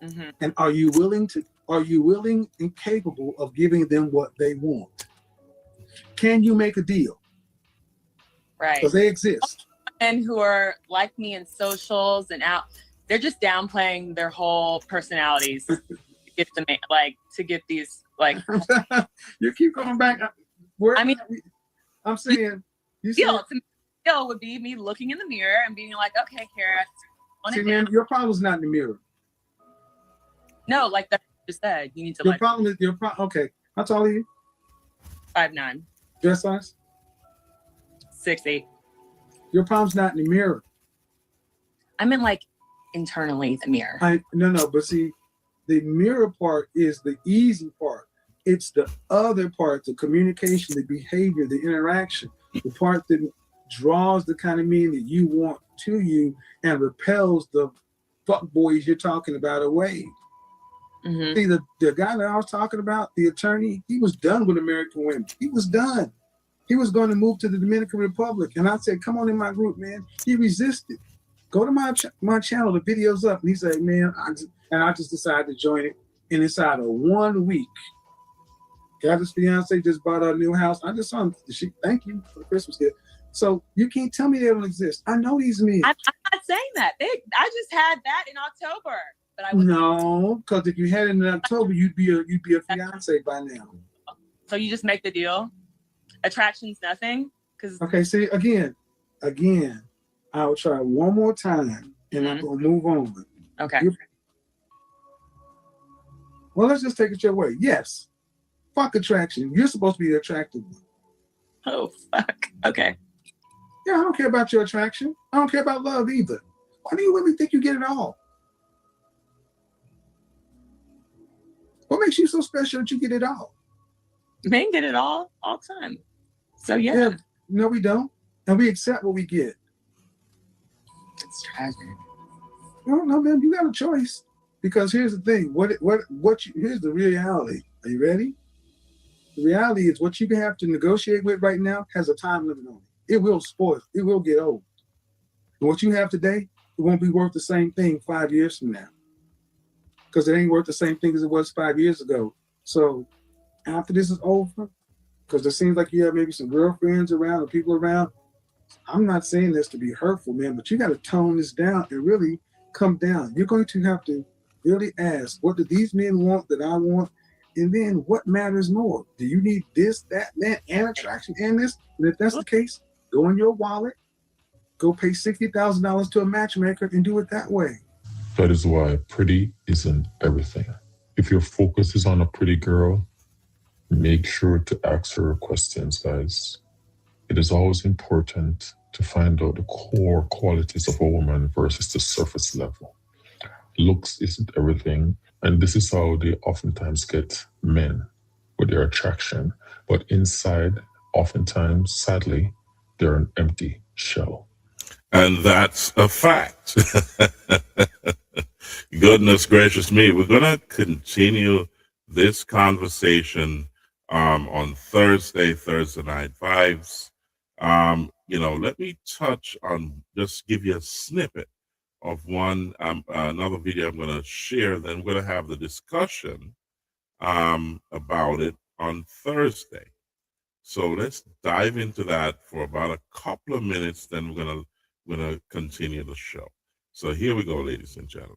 Mm-hmm. And are you willing and capable of giving them what they want? Can you make a deal? Right. Because they exist. Men who are like me in socials and out, they're just downplaying their whole personalities to get these like. You keep coming back. I'm saying. Skill would be me looking in the mirror and being like, okay, Kara. See, man, your problem's not in the mirror. No, like that you just said, you need to. Your problem is okay. How tall are you? 5'9". Dress size? 6'8". Your problem's not in the mirror. I meant like internally the mirror. No, but see, the mirror part is the easy part. It's the other part, the communication, the behavior, the interaction, the part that draws the kind of men that you want to you and repels the fuck boys you're talking about away. Mm-hmm. See, the guy that I was talking about, the attorney, he was done with American women. He was done. He was going to move to the Dominican Republic. And I said, come on in my group, man. He resisted. Go to my channel, the video's up. And he said, man, I just decided to join it. And inside of 1 week, got his fiance, just bought a new house. I just saw him. Thank you for the Christmas gift. So you can't tell me they don't exist. I know these men. I'm not saying that. I just had that in October. But no, because if you had it in October, you'd be a fiance by now. So you just make the deal? Attraction's nothing? Okay, see, again, I will try one more time, and I'm going to move on. Okay. Well, let's just take it your way. Yes. Fuck attraction. You're supposed to be the attractive one. Oh, fuck. Okay. Yeah, I don't care about your attraction. I don't care about love either. Why do you women think you get it all? What makes you so special that you get it all? Men get it all the time. So Yeah, no, we don't. And we accept what we get. It's tragic. No, man, you got a choice. Because here's the thing. Here's the reality. Are you ready? The reality is what you have to negotiate with right now has a time limit on it. It will spoil. It will get old. And what you have today, it won't be worth the same thing 5 years from now. Because it ain't worth the same thing as it was 5 years ago. So after this is over, because it seems like you have maybe some girlfriends around or people around, I'm not saying this to be hurtful, man, but you got to tone this down and really come down. You're going to have to really ask, what do these men want that I want? And then what matters more? Do you need this, that, that, and attraction and this? And if that's the case, go in your wallet, go pay $60,000 to a matchmaker and do it that way. That is why pretty isn't everything. If your focus is on a pretty girl, make sure to ask her questions, guys. It is always important to find out the core qualities of a woman versus the surface level. Looks isn't everything, and this is how they oftentimes get men with their attraction. But inside, oftentimes, sadly, they're an empty shell. And that's a fact. Goodness gracious me. We're going to continue this conversation on Thursday Night Vibes. Let me touch on, just give you a snippet of another video I'm going to share. Then we're going to have the discussion about it on Thursday. So let's dive into that for about a couple of minutes. Then we're going to continue the show. So here we go, ladies and gentlemen.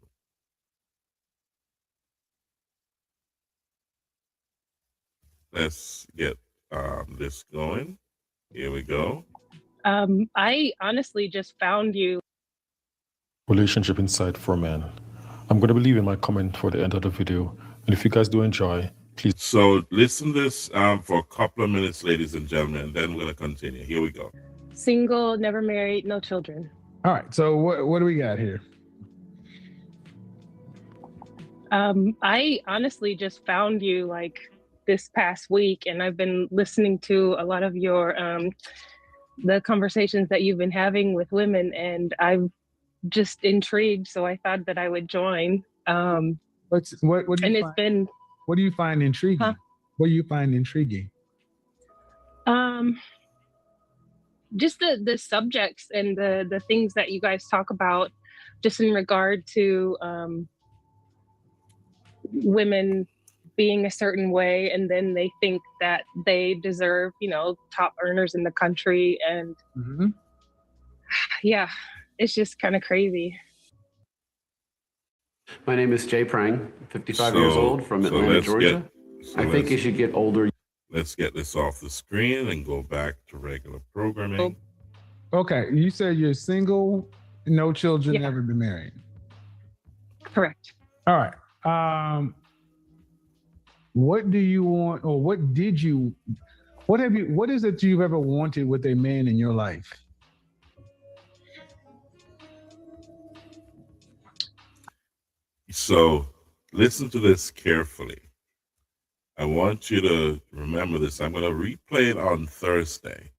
Let's get this going. Here we go. I honestly just found you. Relationship insight for men. I'm going to leave in my comment for the end of the video. And if you guys do enjoy, please. So listen to this for a couple of minutes, ladies and gentlemen, and then we're going to continue. Here we go. Single, never married, no children. All right. So what do we got here? I honestly just found you like this past week, and I've been listening to a lot of your the conversations that you've been having with women, and I'm just intrigued. So I thought that I would join. What do you and it's been. What do you find intriguing? Huh? What do you find intriguing? Just the subjects and the things that you guys talk about, just in regard to women being a certain way, and then they think that they deserve, top earners in the country, and yeah, it's just kind of crazy. My name is Jay Prang, 55 years old from Atlanta, Georgia. I think you should get older. Let's get this off the screen and go back to regular programming. Okay, you said you're single, no children, never been married. Correct. All right. What do you want, or what is it you've ever wanted with a man in your life? So listen to this carefully. I want you to remember this. I'm going to replay it on Thursday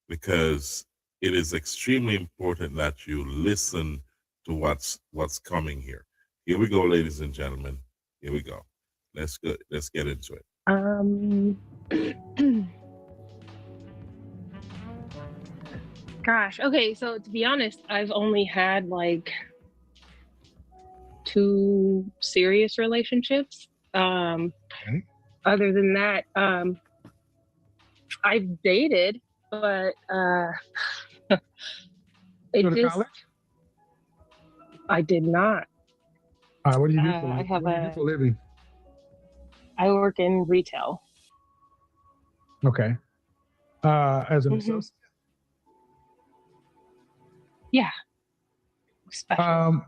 because it is extremely important that you listen to what's coming here. Here we go, ladies and gentlemen. Here we go. Let's get into it. Gosh. Okay. So to be honest, I've only had like 2 serious relationships. Okay. Other than that, I've dated, but it just. College? I did not. What do you do for a living? I work in retail. Okay. As an associate? Yeah. Special.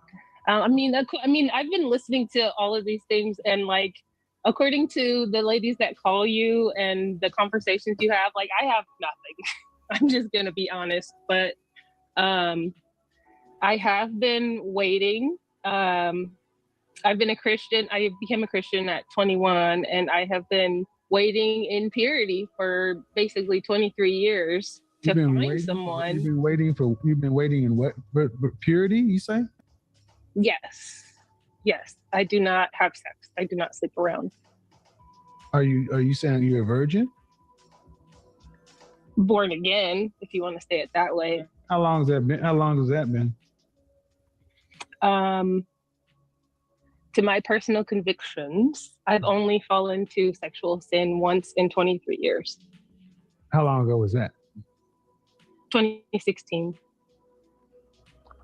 I mean, I've been listening to all of these things, and like, according to the ladies that call you and the conversations you have, like, I have nothing. I'm just gonna be honest, but I I have been waiting. I've been a Christian. I became a Christian at 21, and I have been waiting in purity for basically 23 years to find someone. You've been waiting in what? Purity, you say? Yes. Yes. I do not have sex. I do not sleep around. Are you saying you're a virgin? Born again, if you want to say it that way. How long has that been? To my personal convictions, I've only fallen to sexual sin once in 23 years. How long ago was that? 2016.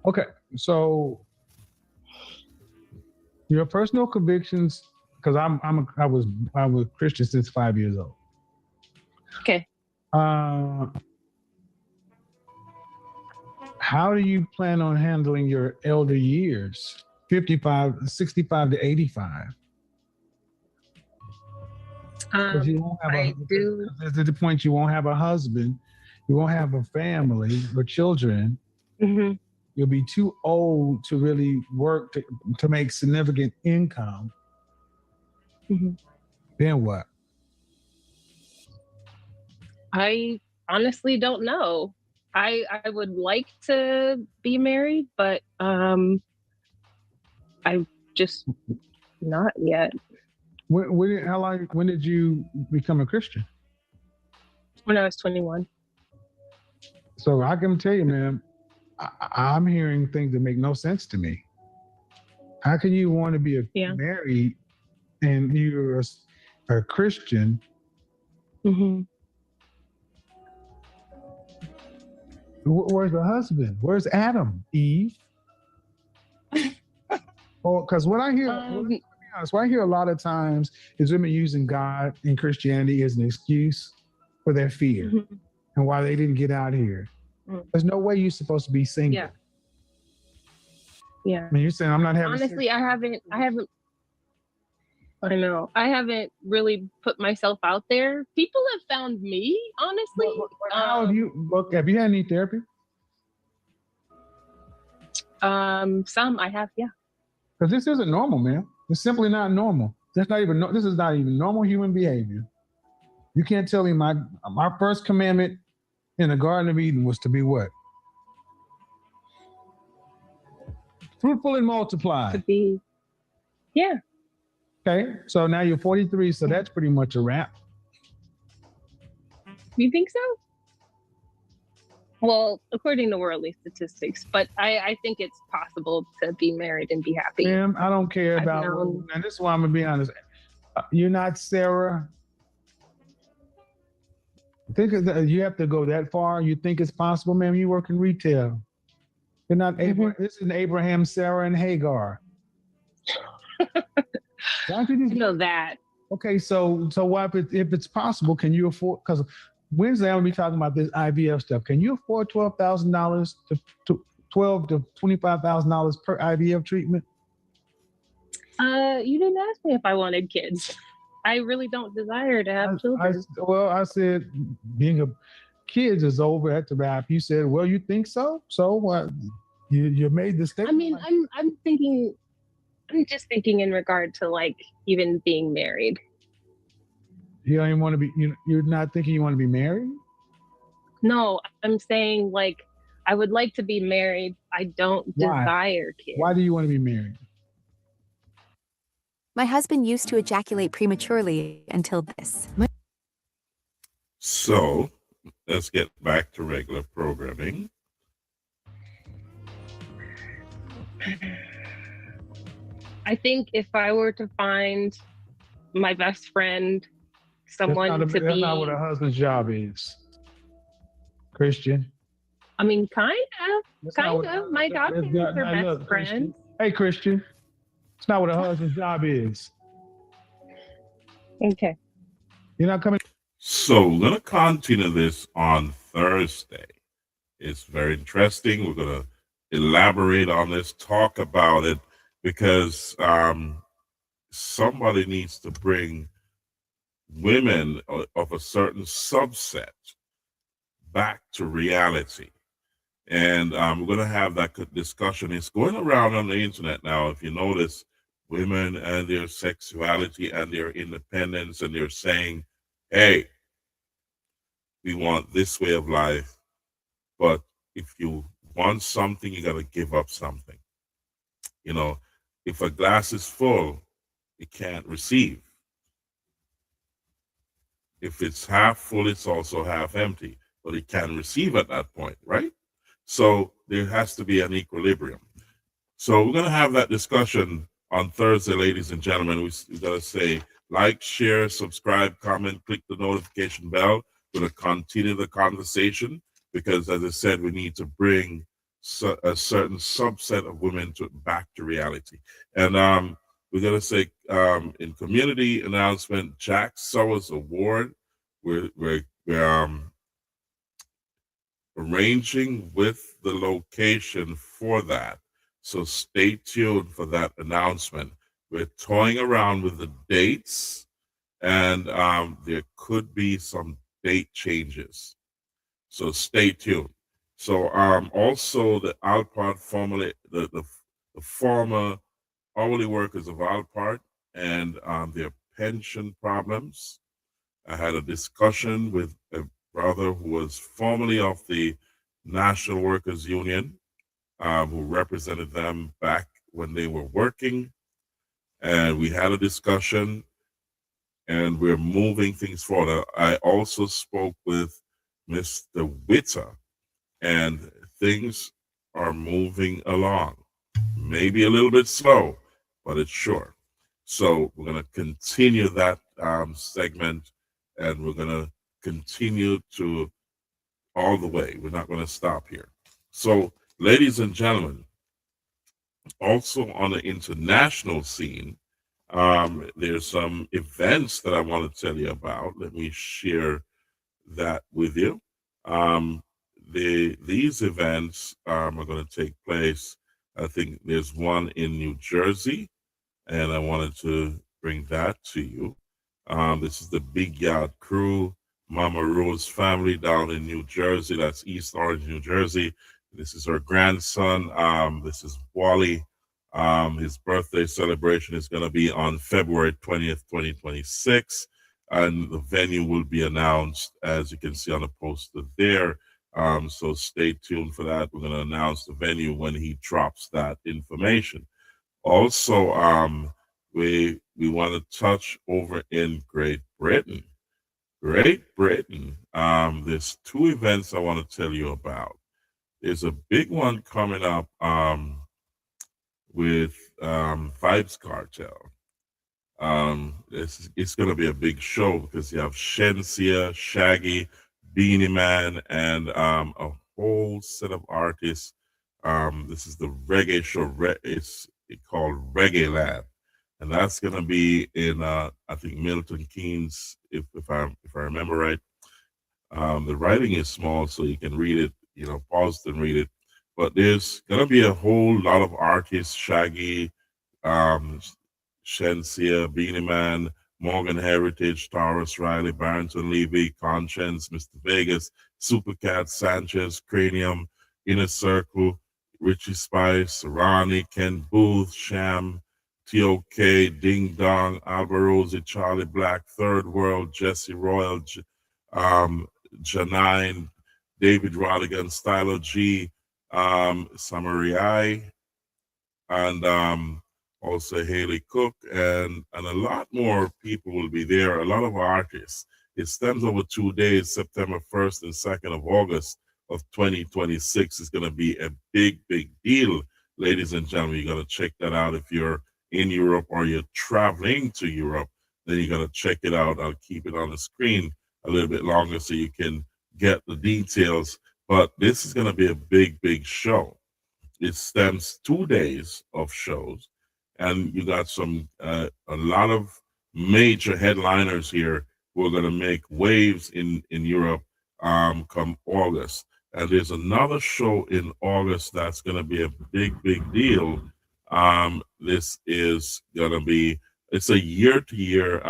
Okay, so your personal convictions, because I was Christian since 5 years old. Okay. How do you plan on handling your elder years? 65 to 85. You won't have there's the point you won't have a husband, you won't have a family or children. Mm-hmm. You'll be too old to really work to make significant income. Mm-hmm. Then what? I honestly don't know. I would like to be married, but I'm just not yet. When did you become a Christian? When I was 21. So I can tell you, man, I'm hearing things that make no sense to me. How can you want to be married and you're a Christian? Mm-hmm. Where's the husband? Where's Adam, Eve? Because what I hear, what I hear a lot of times is women using God and Christianity as an excuse for their fear and why they didn't get out here. There's no way you're supposed to be single. Yeah. I mean, you're saying I'm not having. Honestly, I haven't. I know. I haven't really put myself out there. People have found me, honestly. How have you? Have you had any therapy? Some I have, yeah. Because this isn't normal, man. It's simply not normal. This is not even normal human behavior. You can't tell me my first commandment in the Garden of Eden was to be what? Fruitful and multiply. To be, yeah. Okay, so now you're 43, so that's pretty much a wrap. You think so? Well, according to worldly statistics, but I think it's possible to be married and be happy. Ma'am, I don't care about, and this is why I'm gonna be honest. You're not Sarah. Think you have to go that far. You think it's possible, ma'am? You work in retail. You're not Abraham. This is Abraham, Sarah, and Hagar. Don't you know that? Okay, so what if it's possible? Can you afford? Because Wednesday I'm gonna be talking about this IVF stuff. Can you afford $12,000 to $12,000 to $25,000 per IVF treatment? You didn't ask me if I wanted kids. I really don't desire to have children. I said being a kids is over at the wrap. You said, well, you think so? So what? You made the statement. I mean, I'm just thinking in regard to like even being married. You don't even want to be. You're not thinking you want to be married? No, I'm saying like I would like to be married. I don't desire kids. Why do you want to be married? My husband used to ejaculate prematurely until this. So let's get back to regular programming. I think if I were to find my best friend, someone that's not what a husband's job is. Christian. I mean, kind of. My job is her best friend. Hey, Christian. It's not what a husband's job is. Okay. You're not coming. So we're going to continue this on Thursday. It's very interesting. We're going to elaborate on this, talk about it, because somebody needs to bring women of a certain subset back to reality. And we're going to have that discussion. It's going around on the internet now. If you notice, women and their sexuality and their independence, and they're saying, hey, we want this way of life, but if you want something, you got to give up something. You know, if a glass is full, it can't receive. If it's half full, it's also half empty, but it can receive at that point, right? So there has to be an equilibrium. So we're going to have that discussion on Thursday, ladies and gentlemen. We got to say, like, share, subscribe, comment, click the notification bell. We're going to continue the conversation because, as I said, we need to bring a certain subset of women back to reality. And we're going to say, in community announcement, Jack Sowers Award, we're arranging with the location for that. So stay tuned for that announcement. We're toying around with the dates, and there could be some date changes. So stay tuned. So also the Alpart, formerly the former hourly workers of Alpart and their pension problems. I had a discussion with a brother who was formerly of the National Workers Union, who represented them back when they were working. And we had a discussion, and we're moving things forward. I also spoke with Mr. Witter, and things are moving along. Maybe a little bit slow, but it's sure. So we're going to continue that segment, and we're going to continue to all the way. We're not going to stop here. So, ladies and gentlemen, also on the international scene, there's some events that I want to tell you about. Let me share that with you. These events are going to take place. I think there's one in New Jersey, and I wanted to bring that to you. This is the Big Yard Crew, Mama Rose family down in New Jersey. That's East Orange, New Jersey. This is her grandson. This is Wally. His birthday celebration is going to be on February 20th, 2026. And the venue will be announced, as you can see on the poster there. So stay tuned for that. We're going to announce the venue when he drops that information. Also, we want to touch over in Great Britain. Great Britain. There's two events I want to tell you about. There's a big one coming up with Vibes Cartel. It's going to be a big show because you have Shensia, Shaggy, Beanie Man, and a whole set of artists. This is the reggae show. It's called Reggae Land, and that's going to be in I think Milton Keynes, if I remember right. The writing is small, so you can read it. You know, pause and read it. But there's going to be a whole lot of artists: Shaggy, Shensia, Beanie Man, Morgan Heritage, Taurus Riley, Barrington Levy, Conscience, Mr. Vegas, Supercat, Sanchez, Cranium, Inner Circle, Richie Spice, Ronnie, Ken Booth, Sham, T.O.K., Ding Dong, Alvarosi, Charlie Black, Third World, Jesse Royal, Janine, David Rodigan, Stylo G, Samarai, and also Haley Cook, and a lot more people will be there, a lot of artists. It stems over 2 days, September 1st and 2nd of August of 2026. Is going to be a big, big deal, ladies and gentlemen. You got to check that out. If you're in Europe or you're traveling to Europe, then you got to check it out. I'll keep it on the screen a little bit longer so you can get the details. But this is going to be a big, big show. It stems 2 days of shows, and you got a lot of major headliners here who are going to make waves in Europe come August. And there's another show in August that's going to be a big, big deal. This is going to be, it's a year-to-year,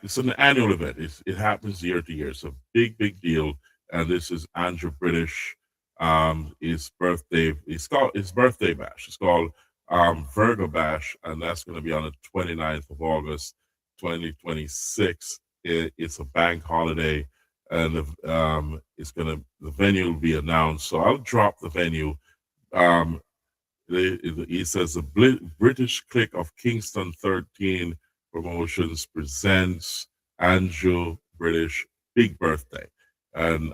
it's an annual event. It happens year to year. It's a big, big deal. and this is Andrew British. His birthday bash. It's called Virgo Bash, and that's going to be on the 29th of August, 2026. It's a bank holiday, and the venue will be announced. So I'll drop the venue. He says the British clique of Kingston 13 Promotions presents Andrew British Big Birthday, and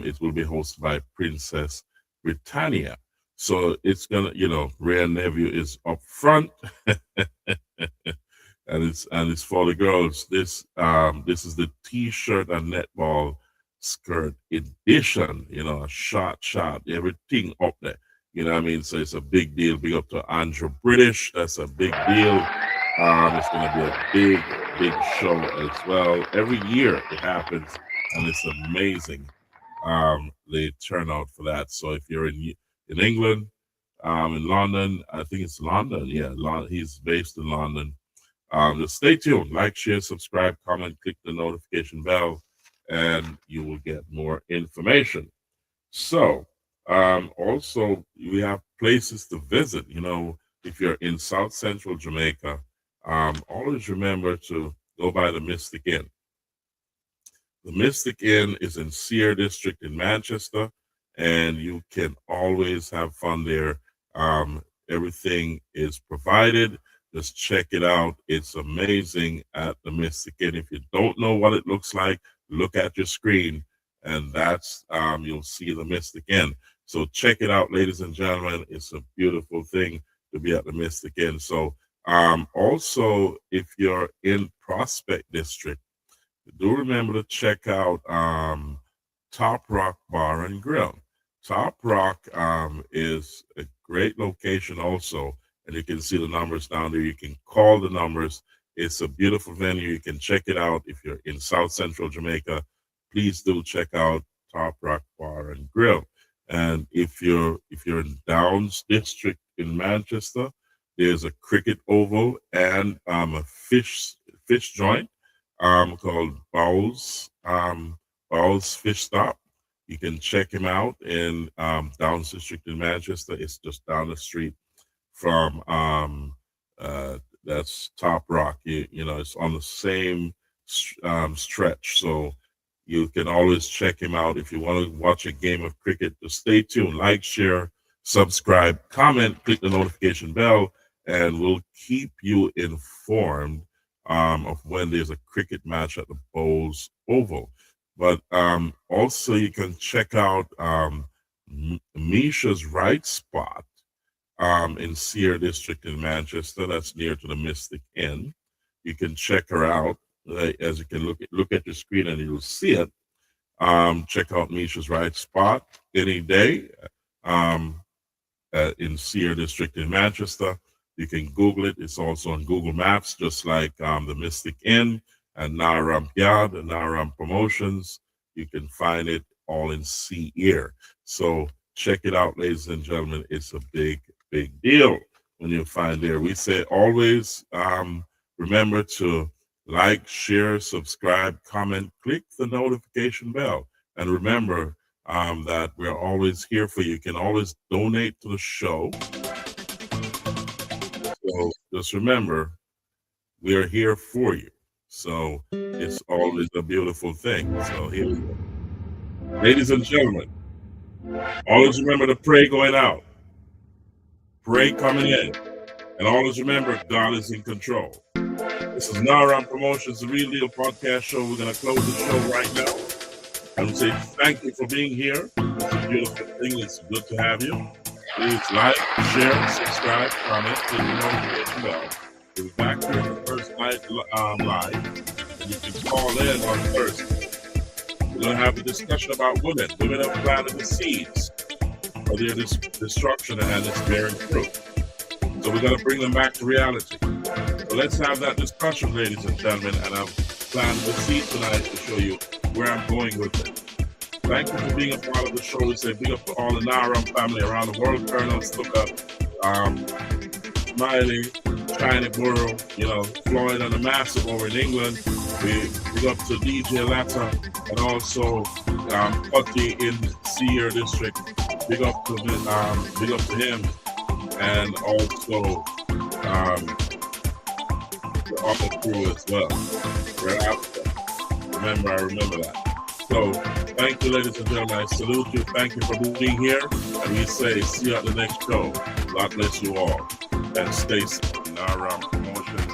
it will be hosted by Princess Britannia. So it's gonna, Rare Nephew is up front, and it's for the girls. This is the T-shirt and netball skirt edition. A shot, everything up there. You know what I mean? So it's a big deal. Big up to Andrew British. That's a big deal. It's going to be a big show as well. Every year it happens, and it's amazing. The turnout for that. So if you're in England, in London, I think it's London. Yeah, he's based in London. Just stay tuned. Like, share, subscribe, comment, click the notification bell, and you will get more information. So, also, we have places to visit. If you're in South Central Jamaica, always remember to go by the Mystic Inn. The Mystic Inn is in Sear District in Manchester, and you can always have fun there. Everything is provided. Just check it out. It's amazing at the Mystic Inn. If you don't know what it looks like, look at your screen, and that's you'll see the Mystic Inn. So check it out, ladies and gentlemen. It's a beautiful thing to be at the Mystic Inn. So also, if you're in Prospect District, do remember to check out Top Rock Bar and Grill. Top Rock is a great location also, and you can see the numbers down there. You can call the numbers. It's a beautiful venue. You can check it out. If you're in South Central Jamaica, please do check out Top Rock Bar and Grill. And if you're in Downs District in Manchester, there's a cricket oval and a fish joint called Bowles Fish Stop. You can check him out in Downs District in Manchester. It's just down the street from that's Top Rock. It's on the same stretch. So you can always check him out. If you want to watch a game of cricket, just stay tuned. Like, share, subscribe, comment, click the notification bell, and we'll keep you informed of when there's a cricket match at the Bowles Oval. But also you can check out Misha's Right Spot in Sear District in Manchester. That's near to the Mystic Inn. You can check her out. As you can look at your screen and you'll see it. Check out Misha's Right Spot any day in Sear District in Manchester. You can Google it. It's also on Google Maps, just like the Mystic Inn and RAMP Yard and RAMP Promotions. You can find it all in Sear. So check it out, ladies and gentlemen. It's a big deal when you find there. We say always remember to like, share, subscribe, comment, click the notification bell. And remember that we're always here for you. You can always donate to the show. So just remember, we are here for you. So it's always a beautiful thing. So here we go. Ladies and gentlemen, always remember to pray going out, pray coming in, and always remember God is in control. This is RAMP Promotions, the Real Deal Podcast Show. We're going to close the show right now. I would say thank you for being here. It's a beautiful thing. It's good to have you. Please like, share, subscribe, comment, click the notification bell. We'll be back here for the first night live. And you can call in on Thursday. We're going to have a discussion about women. Women have planted the seeds for their destruction and it's bearing fruit. So we're going to bring them back to reality. So let's have that discussion, ladies and gentlemen, and I've planned the seed tonight to show you where I'm going with it. Thank you for being a part of the show. We say big up to all the RAMP family around the world. Colonel Stuka, Smiley, China Borough, Floyd and the Massive over in England. We big up to DJ Latta and also Putty in Sierra District. Big up to him, and also the other crew as well. Right after. I remember that. So thank you, ladies and gentlemen. I salute you. Thank you for being here. And we say see you at the next show. God bless you all. And stay safe. Our promotion